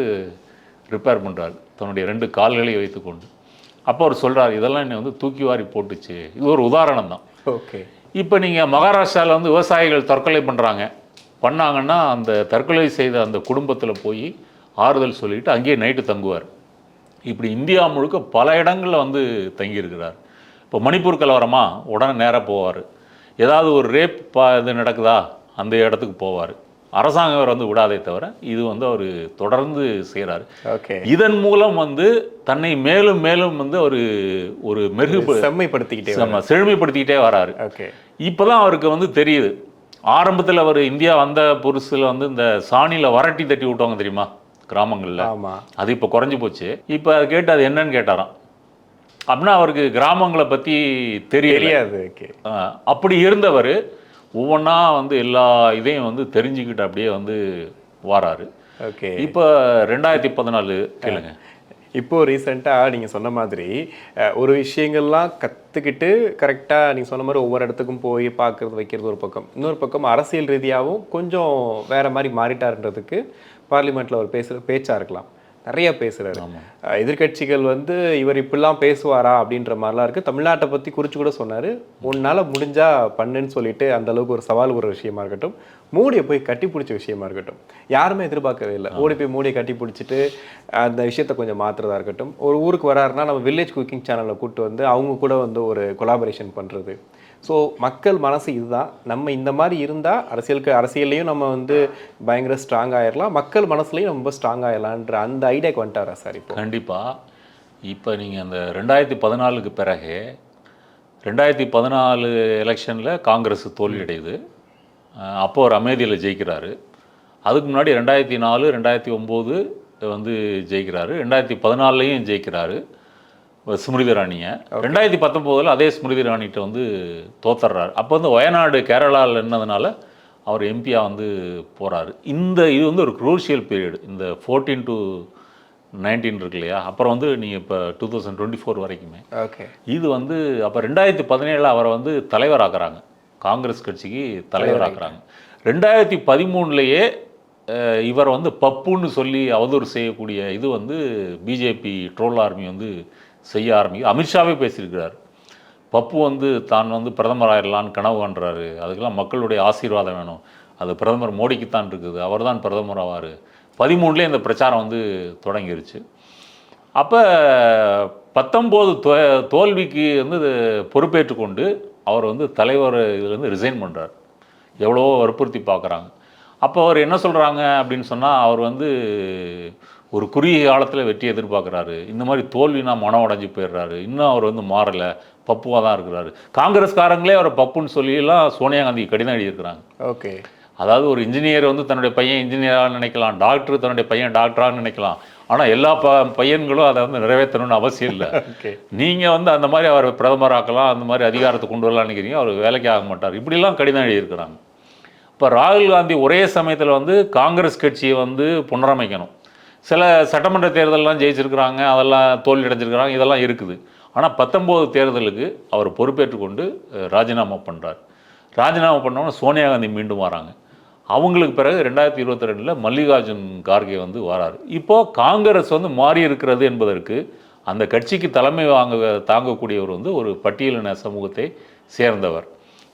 ரிப்பேர் பண்ணுறாரு, தன்னுடைய 2 கால்களை வைத்துக்கொண்டு. அப்போ அவர் சொல்கிறார், இதெல்லாம் என்னை வந்து தூக்கி வாரி போட்டுச்சு. இது ஒரு உதாரணம் தான். ஓகே, இப்போ நீங்கள் மகாராஷ்டிராவில் வந்து விவசாயிகள் தற்கொலை பண்ணாங்கன்னா அந்த தற்கொலை செய்த அந்த குடும்பத்தில் போய் ஆறுதல் சொல்லிவிட்டு அங்கேயே நைட்டு தங்குவார். இப்படி இந்தியா முழுக்க பல இடங்களில் வந்து தங்கியிருக்கிறார். இப்போ மணிப்பூர் கலவரமா, உடனே நேராக போவார். ஏதாவது ஒரு ரேப் இது நடக்குதா, அந்த இடத்துக்கு போவார். அரசாங்கம் அவர் வந்து விடாதே தவிர இது வந்து அவர் தொடர்ந்து செய்கிறார். ஓகே, இதன் மூலம் வந்து தன்னை மேலும் மேலும் வந்து ஒரு செழுமைப்படுத்திக்கிட்டே வராரு. ஓகே, இப்போ தான் அவருக்கு வந்து தெரியுது. ஆரம்பத்தில் அவர் இந்தியா வந்த புதுசில் வந்து இந்த சாணியில் வரட்டி தட்டி விட்டவங்க தெரியுமா கிராமங்களில், அது இப்போ குறைஞ்சி போச்சு. இப்போ அதை கேட்டு அது என்னன்னு கேட்டாராம். அப்படின்னா அவருக்கு கிராமங்களை பற்றி தெரியாது. அப்படி இருந்தவர் ஒவ்வொன்றா வந்து எல்லா இதையும் வந்து தெரிஞ்சுக்கிட்டு அப்படியே வந்து வாராரு. ஓகே, இப்போ 2014 கேளுங்க. இப்போது ரீசெண்டாக நீங்கள் சொன்ன மாதிரி ஒரு விஷயங்கள்லாம் கற்றுக்கிட்டு கரெக்டாக நீங்கள் சொன்ன மாதிரி ஒவ்வொரு இடத்துக்கும் போய் பார்க்குறது வைக்கிறது ஒரு பக்கம், இன்னொரு பக்கம் அரசியல் ரீதியாகவும் கொஞ்சம் வேறு மாதிரி மாறிட்டாருன்றதுக்கு பார்லிமெண்ட்டில் அவர் பேச்சாக இருக்கலாம், நிறைய பேசுகிறாரு. எதிர்கட்சிகள் வந்து இவர் இப்படிலாம் பேசுவாரா அப்படின்ற மாதிரிலாம் இருக்குது. தமிழ்நாட்டை பற்றி குறித்து கூட சொன்னார், உன்னால் முடிஞ்சால் பண்ணுன்னு சொல்லிட்டு அந்த அளவுக்கு ஒரு சவால் ஒரு விஷயமா இருக்கட்டும், மோடியை போய் கட்டி பிடிச்ச விஷயமா இருக்கட்டும், யாருமே எதிர்பார்க்கவே இல்லை. ஓடி போய் மோடியை கட்டி பிடிச்சிட்டு அந்த விஷயத்தை கொஞ்சம் மாற்றுறதா இருக்கட்டும். ஒரு ஊருக்கு வராருன்னா நம்ம வில்லேஜ் குக்கிங் சேனலில் கூப்பிட்டு வந்து அவங்க கூட வந்து ஒரு கொலாபரேஷன் பண்ணுறது. ஸோ மக்கள் மனசு இதுதான், நம்ம இந்த மாதிரி இருந்தால் அரசியல்லையும் நம்ம வந்து பயங்கர ஸ்ட்ராங் ஆகிடலாம், மக்கள் மனசுலையும் ரொம்ப ஸ்ட்ராங் ஆகிடலான்ற அந்த ஐடியாவுக்கு வந்துட்டாரா சார்? இப்போ கண்டிப்பாக. இப்போ நீங்கள் அந்த 2014 பிறகு 2014 எலெக்ஷனில் காங்கிரஸ் தோல்வியடையுது. அப்போது ஒரு அமேதியில் ஜெயிக்கிறாரு. அதுக்கு முன்னாடி 2004 2009 வந்து ஜெயிக்கிறாரு. 2014 ஜெயிக்கிறாரு ஸ்மிருதி இரானியை. 2019 அதே ஸ்மிருதி இரானிகிட்ட வந்து தோத்துறாரு. அப்போ வந்து வயநாடு கேரளாவில் இருந்ததுனால அவர் எம்பியாக வந்து போகிறாரு. இது வந்து ஒரு குரூஷியல் பீரியட். இந்த 14 to 19 இருக்கு இல்லையா, அப்புறம் வந்து நீங்கள் இப்போ 2024 வரைக்குமே. ஓகே, இது வந்து அப்போ 2017 அவரை வந்து தலைவராக்குறாங்க, காங்கிரஸ் கட்சிக்கு தலைவராக்குறாங்க. 2013 இவர் வந்து பப்புன்னு சொல்லி அவதூறு செய்யக்கூடிய இது வந்து பிஜேபி ட்ரோல் ஆர்மி வந்து செய்ய ஆரம்பிக்கும். அமித்ஷாவே பேசியிருக்கிறார். பப்பு வந்து தான் வந்து பிரதமர் ஆயிடலான்னு கனவு காண்றாரு, அதுக்கெல்லாம் மக்களுடைய ஆசீர்வாதம் வேணும், அது பிரதமர் மோடிக்குத்தான் இருக்குது, அவர் தான் பிரதமர் ஆவார். 13 இந்த பிரச்சாரம் வந்து தொடங்கிருச்சு. அப்போ 19 தோல்விக்கு வந்து பொறுப்பேற்று கொண்டு அவர் வந்து தலைவர் இதுலேருந்து ரிசைன் பண்ணுறார். எவ்வளவோ வற்புறுத்தி பார்க்குறாங்க. அப்போ அவர் என்ன சொல்கிறாங்க அப்படின்னு சொன்னால், அவர் வந்து ஒரு குறுகிய காலத்தில் வெற்றி எதிர்பார்க்குறாரு, இந்த மாதிரி தோல்வினா மனம் உடஞ்சி போயிடுறாரு, இன்னும் அவர் வந்து மாறலை, பப்புவாக தான் இருக்கிறாரு. காங்கிரஸ்காரங்களே அவரை பப்புன்னு சொல்லிலாம் சோனியா காந்தி கடிதம் எழுதியிருக்கிறாங்க. ஓகே, அதாவது ஒரு இன்ஜினியர் வந்து தன்னுடைய பையன் இன்ஜினியராக நினைக்கலாம், டாக்டர் தன்னுடைய பையன் டாக்டராக நினைக்கலாம், ஆனால் எல்லா பையன்களும் அதை வந்து நிறைவேற்றணும்னு அவசியம் இல்லை. நீங்கள் வந்து அந்த மாதிரி அவர் பிரதமராக்கலாம், அந்த மாதிரி அதிகாரத்தை கொண்டு வரலாம்னு நினைக்கிறீங்க, அவர் வேலைக்கு ஆக மாட்டார், இப்படிலாம் கடிதம் எழுதியிருக்கிறாங்க. இப்போ ராகுல் காந்தி ஒரே சமயத்தில் வந்து காங்கிரஸ் கட்சியை வந்து புனரமைக்கணும். சில சட்டமன்ற தேர்தலெலாம் ஜெயிச்சிருக்கிறாங்க, அதெல்லாம் தோல்வி அடைஞ்சிருக்கிறாங்க, இதெல்லாம் இருக்குது. ஆனால் 19 தேர்தலுக்கு அவர் பொறுப்பேற்றுக்கொண்டு ராஜினாமா பண்ணுறார். ராஜினாமா பண்ணோன்னா சோனியா காந்தி மீண்டும் வராங்க. அவங்களுக்கு பிறகு 2022 மல்லிகார்ஜுன் கார்கே வந்து வராரு. இப்போது காங்கிரஸ் வந்து மாறி இருக்கிறது என்பதற்கு அந்த கட்சிக்கு தலைமை தாங்கக்கூடியவர் வந்து ஒரு பட்டியலின சமூகத்தை சேர்ந்தவர்.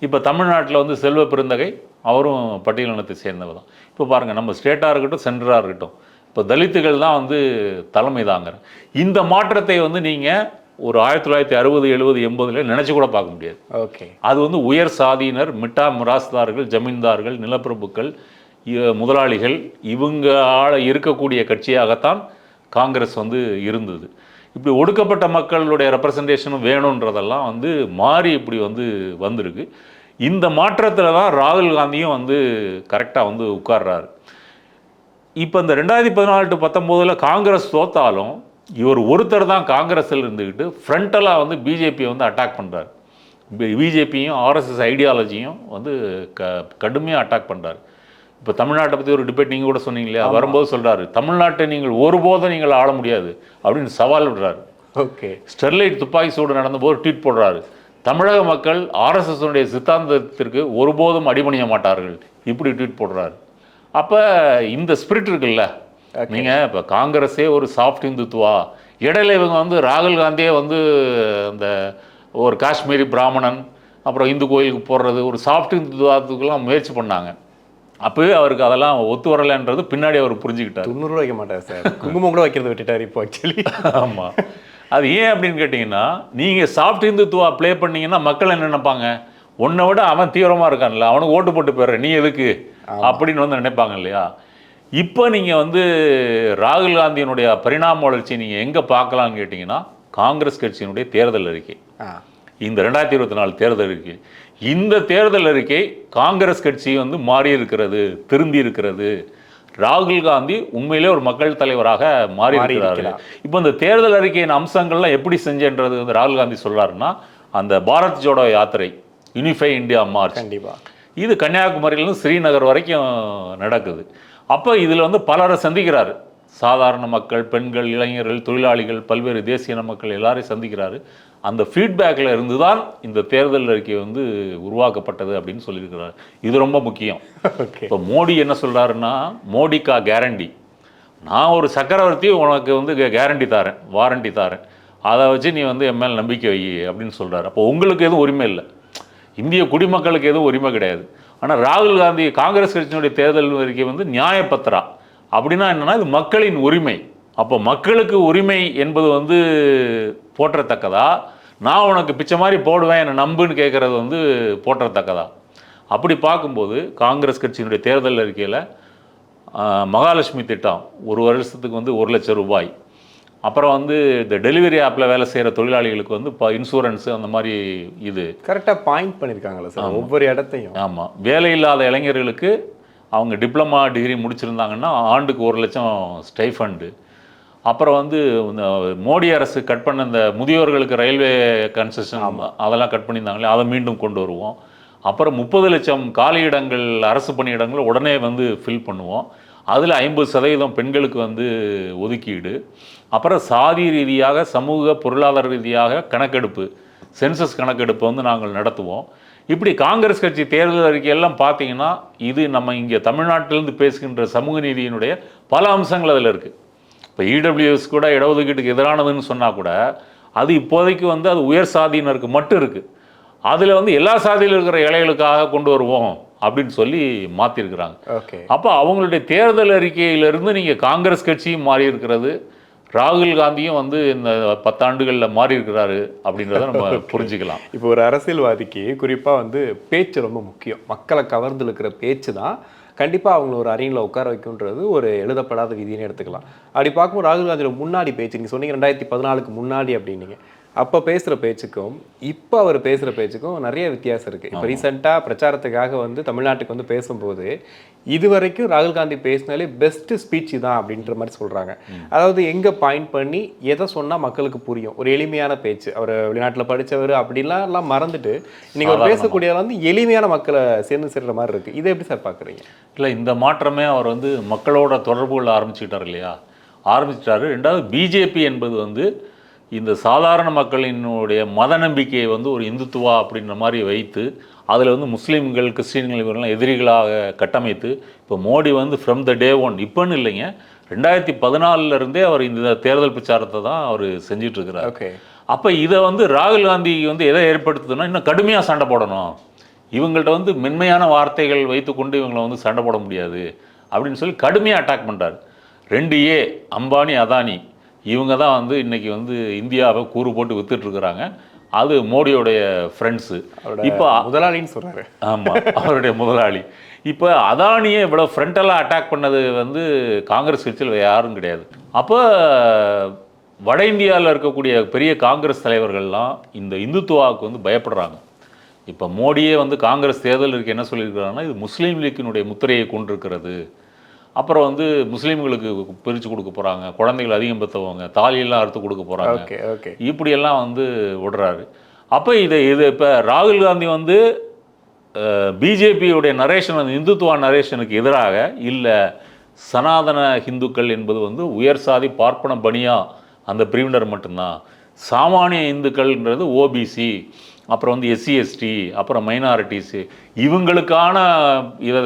இப்போ தமிழ்நாட்டில் வந்து செல்வ பெருந்தகை அவரும் பட்டியலினத்தை சேர்ந்தவர் தான். இப்போ பாருங்கள், நம்ம ஸ்டேட்டாக இருக்கட்டும் சென்டராக இருக்கட்டும், இப்போ தலித்துகள் தான் வந்து தலைமை தாங்கிறேன். இந்த மாற்றத்தை வந்து நீங்கள் ஒரு 1960, 70, 80 நினச்சி கூட பார்க்க முடியாது. ஓகே, அது வந்து உயர் சாதியினர், மிட்டா மிராஸ்தார்கள், ஜமீன்தார்கள், நிலப்பிரபுக்கள், முதலாளிகள், இவங்க இருக்கக்கூடிய கட்சியாகத்தான் காங்கிரஸ் வந்து இருந்தது. இப்படி ஒடுக்கப்பட்ட மக்களுடைய ரெப்ரசன்டேஷனும் வேணுன்றதெல்லாம் வந்து மாறி இப்படி வந்து வந்திருக்கு. இந்த மாற்றத்தில் தான் ராகுல் காந்தியும் வந்து கரெக்டாக வந்து உட்கார்றாரு. இப்போ இந்த 2014 to 19 காங்கிரஸ் தோத்தாலும் இவர் ஒருத்தர் தான் காங்கிரஸில் இருந்துக்கிட்டு ஃப்ரண்டலாக வந்து பிஜேபியை வந்து அட்டாக் பண்ணுறாரு. பிஜேபியும் ஆர்எஸ்எஸ் ஐடியாலஜியும் வந்து கடுமையாக அட்டாக் பண்ணுறாரு. இப்போ தமிழ்நாட்டை பற்றி ஒரு டிபேட் நீங்கள் கூட சொன்னீங்க இல்லையா, வரும்போது சொல்கிறாரு, தமிழ்நாட்டை நீங்கள் ஒருபோதும் நீங்கள் ஆள முடியாது அப்படின்னு சவால் விடுறாரு. ஓகே, ஸ்டெர்லைட் துப்பாக்கி சூடு நடந்தபோது ட்வீட் போடுறாரு, தமிழக மக்கள் ஆர்எஸ்எஸ்னுடைய சித்தாந்தத்திற்கு ஒருபோதும் அடிபணிய மாட்டார்கள், இப்படி ட்வீட் போடுறாரு. அப்போ இந்த ஸ்பிரிட் இருக்குல்ல, நீங்கள் இப்போ காங்கிரஸே ஒரு சாஃப்ட் இந்துத்துவா, இடையில இவங்க வந்து ராகுல் காந்தியே வந்து அந்த ஒரு காஷ்மீரி பிராமணன் அப்புறம் இந்து கோயிலுக்கு போடுறது ஒரு சாஃப்ட் இந்துத்துவாத்துக்கெல்லாம் முயற்சி பண்ணாங்க. அப்போவே அவருக்கு அதெல்லாம் ஒத்து வரலைன்றது பின்னாடி அவர் புரிஞ்சுக்கிட்டார். 90 வைக்க மாட்டார் சார், குங்குமம் கூட வைக்கிறது விட்டுட்டார் இப்போ ஆக்சுவலி. ஆமாம், அது ஏன் அப்படின்னு கேட்டிங்கன்னா, நீங்கள் சாஃப்ட் இந்துத்துவா ப்ளே பண்ணிங்கன்னா மக்கள் என்ன நினைப்பாங்க, உன்னை விட அவன் தீவிரமாக இருக்கான்ல, அவனுக்கு ஓட்டு போட்டு போயிடுற, நீ எதுக்கு அப்படின்னு வந்து நினைப்பாங்க இல்லையா. இப்போ நீங்கள் வந்து ராகுல் காந்தியினுடைய பரிணாம வளர்ச்சி நீங்கள் எங்கே பார்க்கலான்னு கேட்டிங்கன்னா, காங்கிரஸ் கட்சியினுடைய தேர்தல் அறிக்கை, இந்த 2024 தேர்தல் அறிக்கை. இந்த தேர்தல் அறிக்கை காங்கிரஸ் கட்சி வந்து மாறி இருக்கிறது, திரும்பி இருக்கிறது, ராகுல் காந்தி உண்மையிலே ஒரு மக்கள் தலைவராக மாறி இருக்கிறாரு. இப்போ இந்த தேர்தல் அறிக்கையின் அம்சங்கள்லாம் எப்படி செஞ்சேன்றது வந்து ராகுல் காந்தி சொல்றாருன்னா, அந்த பாரத் ஜோடோ யாத்திரை, யூனிஃபை இந்தியா மார்ச், கண்டிப்பாக இது கன்னியாகுமரியிலேருந்து ஸ்ரீநகர் வரைக்கும் நடக்குது. அப்போ இதில் வந்து பலரை சந்திக்கிறாரு, சாதாரண மக்கள், பெண்கள், இளைஞர்கள், தொழிலாளிகள், பல்வேறு தேசிய இன மக்கள் எல்லாரையும் சந்திக்கிறாரு. அந்த ஃபீட்பேக்கில் இருந்து தான் இந்த தேர்தல் அறிக்கை வந்து உருவாக்கப்பட்டது அப்படின்னு சொல்லியிருக்கிறார். இது ரொம்ப முக்கியம். இப்போ மோடி என்ன சொல்கிறாருன்னா, மோடிக்கா கேரண்டி, நான் ஒரு சக்கரவர்த்தி உனக்கு வந்து கேரண்டி தரேன், வாரண்டி தரேன், அதை வச்சு நீ வந்து என் மேல் நம்பிக்கை வை அப்படின்னு சொல்கிறார். அப்போ உங்களுக்கு எதுவும் உரிமை இல்லை, இந்திய குடிமக்களுக்கு எதுவும் உரிமை கிடையாது. ஆனால் ராகுல் காந்தி காங்கிரஸ் கட்சியினுடைய தேர்தல் அறிக்கை வந்து நியாயப்பத்திரா அப்படின்னா என்னென்னா, இது மக்களின் உரிமை. அப்போ மக்களுக்கு உரிமை என்பது வந்து போற்றத்தக்கதா, நான் உனக்கு பிச்சை மாதிரி போடுவேன் என்னை நம்புன்னு கேட்குறது வந்து போற்றத்தக்கதா? அப்படி பார்க்கும்போது காங்கிரஸ் கட்சியினுடைய தேர்தல் அறிக்கையில் மகாலட்சுமி திட்டம் ஒரு வருஷத்துக்கு வந்து 1 லட்சம் ரூபாய், அப்புறம் வந்து இந்த டெலிவரி ஆப்பில் வேலை செய்கிற தொழிலாளிகளுக்கு வந்து இப்போ இன்சூரன்ஸு அந்த மாதிரி இது கரெக்டாக பாயிண்ட் பண்ணியிருக்காங்களா சார் ஒவ்வொரு இடத்தையும்? ஆமாம், வேலை இல்லாத இளைஞர்களுக்கு அவங்க டிப்ளமா டிகிரி முடிச்சிருந்தாங்கன்னா ஆண்டுக்கு 1 லட்சம் ஸ்டைஃபண்டு. அப்புறம் வந்து இந்த மோடி அரசு கட் பண்ண இந்த முதியோர்களுக்கு ரயில்வே கன்செஷன் அதெல்லாம் கட் பண்ணியிருந்தாங்களே, அதை மீண்டும் கொண்டு வருவோம். அப்புறம் 30 லட்சம் காலியிடங்கள், அரசு பணியிடங்கள் உடனே வந்து ஃபில் பண்ணுவோம். அதில் 50% பெண்களுக்கு வந்து ஒதுக்கீடு. அப்புறம் சாதி ரீதியாக, சமூக பொருளாதார ரீதியாக கணக்கெடுப்பு, சென்சஸ் கணக்கெடுப்பு வந்து நாங்கள் நடத்துவோம். இப்படி காங்கிரஸ் கட்சி தேர்தல் அறிக்கையெல்லாம் பார்த்தீங்கன்னா இது நம்ம இங்கே தமிழ்நாட்டிலேருந்து பேசுகின்ற சமூக நீதியினுடைய பல அம்சங்கள் அதில் இருக்குது. இப்போ இடபிள்யூஎஸ் கூட இடஒதுக்கீட்டுக்கு எதிரானதுன்னு சொன்னால் கூட அது இப்போதைக்கு வந்து அது உயர் சாதியினருக்கு மட்டும் இருக்குது. அதில் வந்து எல்லா சாதியில் இருக்கிற இலைகளுக்காக கொண்டு வருவோம் அப்படின்னு சொல்லி மாற்றிருக்கிறாங்க. அப்போ அவங்களுடைய தேர்தல் அறிக்கையிலிருந்து நீங்கள் காங்கிரஸ் கட்சியும் மாறி இருக்கிறது, ராகுல் காந்தியும் வந்து இந்த 10 ஆண்டுகளில் மாறி இருக்கிறாரு அப்படின்றத நம்ம புரிஞ்சுக்கலாம். இப்போ ஒரு அரசியல்வாதிக்கு குறிப்பாக வந்து பேச்சு ரொம்ப முக்கியம். மக்களை கவர்ந்து இருக்கிற பேச்சு தான் கண்டிப்பாக அவங்கள ஒரு அரியணில் உட்கார வைக்கும்ன்றது ஒரு எழுதப்படாத விதின்னு எடுத்துக்கலாம். அப்படி பார்க்கும்போது ராகுல் காந்தியோட முன்னாடி பேச்சு, நீங்கள் சொன்னீங்க 2014க்கு முன்னாடி அப்படின்னீங்க, அப்போ பேசுகிற பேச்சுக்கும் இப்போ அவர் பேசுகிற பேச்சுக்கும் நிறைய வித்தியாசம் இருக்குது. இப்போ ரீசெண்டாக பிரச்சாரத்துக்காக வந்து தமிழ்நாட்டுக்கு வந்து பேசும்போது இது வரைக்கும் ராகுல் காந்தி பேசினாலே பெஸ்ட்டு ஸ்பீச் தான் அப்படின்ற மாதிரி சொல்கிறாங்க. அதாவது எங்கே பாயிண்ட் பண்ணி எதை சொன்னால் மக்களுக்கு புரியும், ஒரு எளிமையான பேச்சு. அவர் வெளிநாட்டில் படித்தவர் அப்படின்லாம் எல்லாம் மறந்துட்டு இன்றைக்கி அவர் பேசக்கூடியவர் வந்து எளிமையான மக்களை சேர்ந்து சேர்கிற மாதிரி இருக்குது. இதை எப்படி சார் பார்க்குறீங்க? இல்லை, இந்த மாற்றமே அவர் வந்து மக்களோட தொடர்புகளை ஆரம்பிச்சுக்கிட்டார் இல்லையா, ஆரம்பிச்சிட்டாரு. ரெண்டாவது பிஜேபி என்பது வந்து இந்த சாதாரண மக்களினுடைய மத நம்பிக்கையை வந்து ஒரு இந்துத்துவா அப்படின்ற மாதிரி வைத்து அதில் வந்து முஸ்லீம்கள் கிறிஸ்டின்கள் இவரெல்லாம் எதிரிகளாக கட்டமைத்து இப்போ மோடி வந்து ஃப்ரம் த டே ஒன் இப்போன்னு இல்லைங்க 2014 அவர் இந்த தேர்தல் பிரச்சாரத்தை தான் அவர் செஞ்சிட்ருக்கிறார். அப்போ இதை வந்து ராகுல் காந்தி வந்து எதை ஏற்படுத்துதுன்னா இன்னும் கடுமையாக சண்டை போடணும், இவங்கள்ட்ட வந்து மென்மையான வார்த்தைகள் வைத்துக்கொண்டு இவங்களை வந்து சண்டை போட முடியாது அப்படின்னு சொல்லி கடுமையாக அட்டாக் பண்ணுறாரு. 2A அம்பானி அதானி இவங்க தான் வந்து இன்றைக்கி வந்து இந்தியாவை கூறு போட்டு வித்துட்ருக்குறாங்க. அது மோடியோடைய ஃப்ரெண்ட்ஸு, இப்போ முதலாளின்னு சொல்கிறாரு. ஆமாம், அவருடைய முதலாளி. இப்போ அதானியே இவ்வளோ ஃப்ரண்டலாக அட்டாக் பண்ணது வந்து காங்கிரஸ் கட்சியில் யாரும் கிடையாது. அப்போ வட இந்தியாவில் இருக்கக்கூடிய பெரிய காங்கிரஸ் தலைவர்கள்லாம் இந்த இந்துத்துவாவுக்கு வந்து பயப்படுறாங்க. இப்போ மோடியே வந்து காங்கிரஸ் தேர்தலுக்கு என்ன சொல்லியிருக்கிறாங்கன்னா இது முஸ்லீம் லீக்கினுடைய முத்திரையை கொண்டிருக்கிறது, அப்புறம் வந்து முஸ்லீம்களுக்கு பிரித்து கொடுக்க போகிறாங்க, குழந்தைகள் அதிகம் பெற்றவங்க தாலியெல்லாம் அறுத்து கொடுக்க போகிறாங்க, இப்படியெல்லாம் வந்து விடுறாரு. அப்போ இது இப்போ ராகுல் காந்தி வந்து பிஜேபியுடைய நரேஷன் அந்த இந்துத்துவா நரேஷனுக்கு எதிராக இல்லை, சனாதன ஹிந்துக்கள் என்பது வந்து உயர் சாதி பார்ப்பன பனியா அந்த பிரிவினர் மட்டும்தான், சாமானிய இந்துக்கள்ன்றது ஓபிசி, அப்புறம் வந்து SC ST, அப்புறம் மைனாரிட்டிஸு, இவங்களுக்கான இதை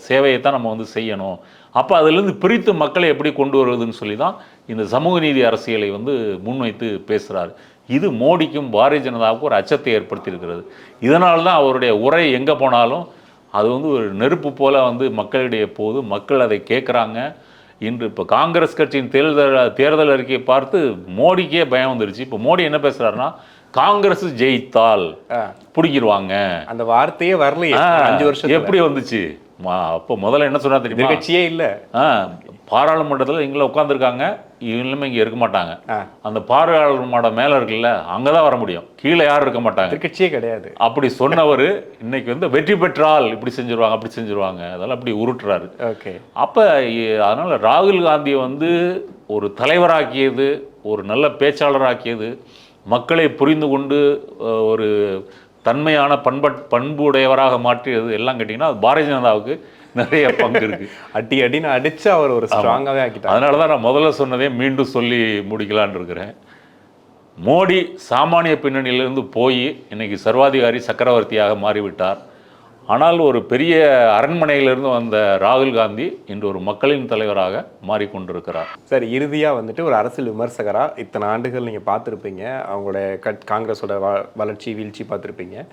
சேவையை தான் நம்ம வந்து செய்யணும். அப்போ அதிலேருந்து பிரித்து மக்களை எப்படி கொண்டு வருவதுன்னு சொல்லி தான் இந்த சமூக நீதி அரசியலை வந்து முன்வைத்து பேசுகிறார். இது மோடிக்கும் பாரதிய ஜனதாவுக்கும் ஒரு அச்சத்தை ஏற்படுத்தியிருக்கிறது. இதனால தான் அவருடைய உரை எங்கே போனாலும் அது வந்து ஒரு நெருப்பு போல் வந்து மக்களிடையே போகுது, மக்கள் அதை கேட்குறாங்க. இன்று இப்போ காங்கிரஸ் கட்சியின் தேர்தல் அறிக்கையை பார்த்து மோடிக்கே பயம் வந்துருச்சு. இப்போ மோடி என்ன பேசுகிறாருன்னா காங்கிரஸ் ஜெயித்தால் பிடிக்கிடுவாங்க, அந்த வார்த்தையே வரலையே 5 வருஷம் எப்படி வந்துச்சு? அப்போ முதல்ல என்ன சொன்னா தெரியுமா, கட்சியே இல்லை, பாராளுமன்றத்தில் இங்கே உட்காந்துருக்காங்க, இவங்களுமே இங்கே இருக்க மாட்டாங்க, அந்த பாராளுமன்ற மேலே இருக்குல்ல அங்கே தான் வர முடியும், கீழே யாரும் இருக்க மாட்டாங்க, கட்சியே கிடையாது அப்படி சொன்னவர் இன்னைக்கு வந்து வெற்றி பெற்றால் இப்படி செஞ்சுருவாங்க அப்படி செஞ்சுருவாங்க, அதெல்லாம் அப்படி உருட்டுறாரு. அப்போ அதனால் ராகுல் காந்தியை வந்து ஒரு தலைவராக்கியது, ஒரு நல்ல பேச்சாளராக்கியது, மக்களை புரிந்து கொண்டு ஒரு தன்மையான பண்பு உடையவராக மாற்றியது எல்லாம் கேட்டிங்கன்னா அது பாரதிய ஜனதாவுக்கு நிறைய பங்கு இருக்குது. அடின்னு அடித்து அவர் ஒரு ஸ்ட்ராங்காகவே ஆக்கிட்டார். அதனால தான் நான் முதல்ல சொன்னதே மீண்டும் சொல்லி முடிக்கலான்னு இருக்கிறேன். மோடி சாமானிய பின்னணியிலிருந்து போய் இன்னைக்கு சர்வாதிகாரி சக்கரவர்த்தியாக மாறிவிட்டார். ஆனால் ஒரு பெரிய அரண்மனையிலிருந்து வந்த ராகுல் காந்தி இன்று ஒரு மக்களின் தலைவராக மாறிக்கொண்டிருக்கிறார். சார், இறுதியாக வந்துட்டு ஒரு அரசியல் விமர்சகராக இத்தனை ஆண்டுகள் நீங்கள் பார்த்துருப்பீங்க, அவங்களுடைய காங்கிரஸோட வளர்ச்சி வீழ்ச்சி பார்த்துருப்பீங்க.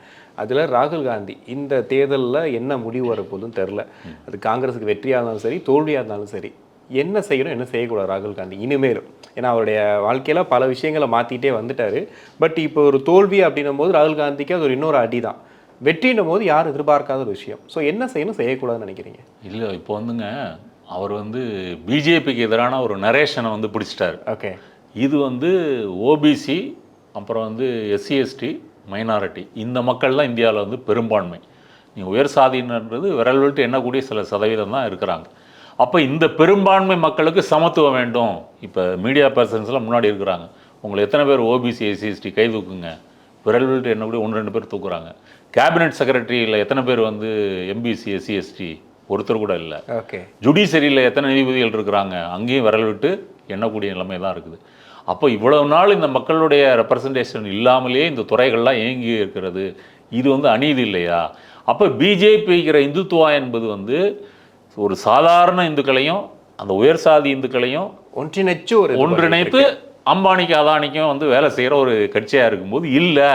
அதில் ராகுல் காந்தி இந்த தேர்தலில் என்ன முடிவு வரப்போதுன்னு தெரில, அது காங்கிரஸுக்கு வெற்றியாக இருந்தாலும் சரி தோல்வியாக இருந்தாலும் சரி, என்ன செய்யணும் என்ன செய்யக்கூடாது ராகுல் காந்தி இனிமேலும்? ஏன்னா அவருடைய வாழ்க்கையில் பல விஷயங்களை மாற்றிக்கிட்டே வந்துட்டார். பட் இப்போ ஒரு தோல்வி அப்படின்னும் போது ராகுல் காந்திக்கு அது ஒரு இன்னொரு அடி தான், வெற்றின்னும் போது யாரும் எதிர்பார்க்காத ஒரு விஷயம். ஸோ என்ன செய்யணும் செய்யக்கூடாதுன்னு நினைக்கிறீங்க? இல்லை, இப்போ வந்துங்க அவர் வந்து பிஜேபிக்கு எதிரான ஒரு நரேஷனை வந்து பிடிச்சிட்டாரு. இது வந்து ஓபிசி, அப்புறம் வந்து SC ST, மைனாரிட்டி, இந்த மக்கள்லாம் இந்தியாவில் வந்து பெரும்பான்மை. நீங்கள் உயர் சாதியினன்றது விரல் விட்டு எண்ணக்கூடிய சில சதவீதம் தான் இருக்கிறாங்க. அப்போ இந்த பெரும்பான்மை மக்களுக்கு சமத்துவம் வேண்டும். இப்போ மீடியா பர்சன்ஸ்லாம் முன்னாடி இருக்கிறாங்க, உங்களை எத்தனை பேர் ஓபிசி SC ST கை தூக்குங்க, விரல் விட்டு எண்ணக்கூடிய 1-2 பேர் தூக்குறாங்க. கேபினெட் செக்ரட்டரியில் எத்தனை பேர் வந்து MBC SC ST ஒருத்தர் கூட இல்லை. ஜுடிஷரியில் எத்தனை நீதிபதிகள் இருக்கிறாங்க, அங்கேயும் விரல் விட்டு எண்ணக்கூடிய நிலைமை தான் இருக்குது. அப்போ இவ்வளவு நாள் இந்த மக்களுடைய ரெப்ரசன்டேஷன் இல்லாமலேயே இந்த துறைகள்லாம் இயங்கி இருக்கிறது. இது வந்து அநீதி இல்லையா? அப்போ பிஜேபிங்கிற இந்துத்துவா என்பது வந்து ஒரு சாதாரண இந்துக்களையும் அந்த உயர் சாதி இந்துக்களையும் ஒன்றிணைத்து அம்பானிக்கும் அதானிக்கும் வந்து வேலை செய்கிற ஒரு கட்சியாக இருக்கும்போது, இல்லை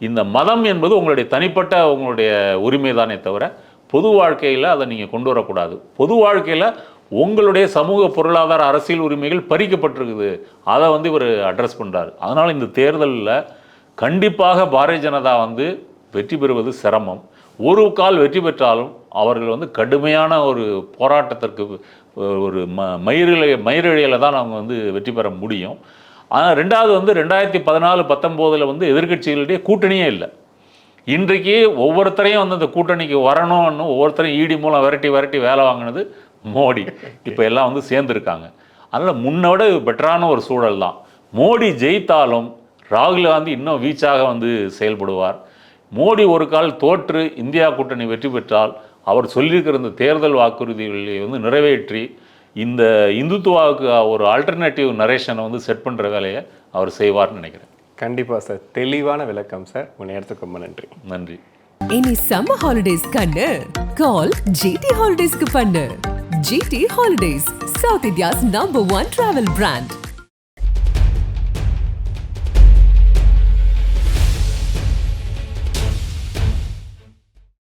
இந்த மதம் என்பது உங்களுடைய தனிப்பட்ட உங்களுடைய உரிமை தானே தவிர பொது வாழ்க்கையில் அதை நீங்கள் கொண்டு வரக்கூடாது. பொது வாழ்க்கையில் உங்களுடைய சமூக பொருளாதார அரசியல் உரிமைகள் பறிக்கப்பட்டிருக்குது, அதை வந்து இவர் அட்ரஸ் பண்ணுறாரு. அதனால் இந்த தேர்தலில் கண்டிப்பாக பாரதிய ஜனதா வந்து வெற்றி பெறுவது சிரமம். ஒரு கால் வெற்றி பெற்றாலும் அவர்கள் வந்து கடுமையான ஒரு போராட்டத்திற்கு ஒரு மயிரிழையில் தான் அவங்க வந்து வெற்றி பெற முடியும். ஆனால் ரெண்டாவது வந்து 2014-19 வந்து எதிர்க்கட்சிகளுடைய கூட்டணியே இல்லை. இன்றைக்கு ஒவ்வொருத்தரையும் வந்து அந்த கூட்டணிக்கு வரணும்னு ஒவ்வொருத்தரையும் ஈடி மூலம் விரட்டி வேலை வாங்கினது மோடி. இப்போ எல்லாம் வந்து சேர்ந்துருக்காங்க. அதனால் முன்னோட பெட்டரான ஒரு சூழல் தான். மோடி ஜெயித்தாலும் ராகுல் காந்தி இன்னும் வீச்சாக வந்து செயல்படுவார். மோடி ஒரு கால் தோற்று இந்தியா கூட்டணி வெற்றி பெற்றால் அவர் சொல்லியிருக்கிற இந்த தேர்தல் வாக்குறுதிகளை வந்து நிறைவேற்றி இந்த இந்துத்துவாவுக்கு ஒரு ஆல்டர்னேட்டிவ் நரேஷனை வந்து செட் பண்ணுற வேலையை அவர் செய்வார்னு நினைக்கிறேன். கண்டிப்பாக சார், தெளிவான விளக்கம் சார். உங்கள் நேரத்துக்கு ரொம்ப நன்றி. நன்றி. இனி சம்மர் ஹாலிடேஸ் கண்ணு கால் ஜிடி ஹாலிடேஸ்க்கு பண்ணு. GT holidays, south India's number 1 travel brand.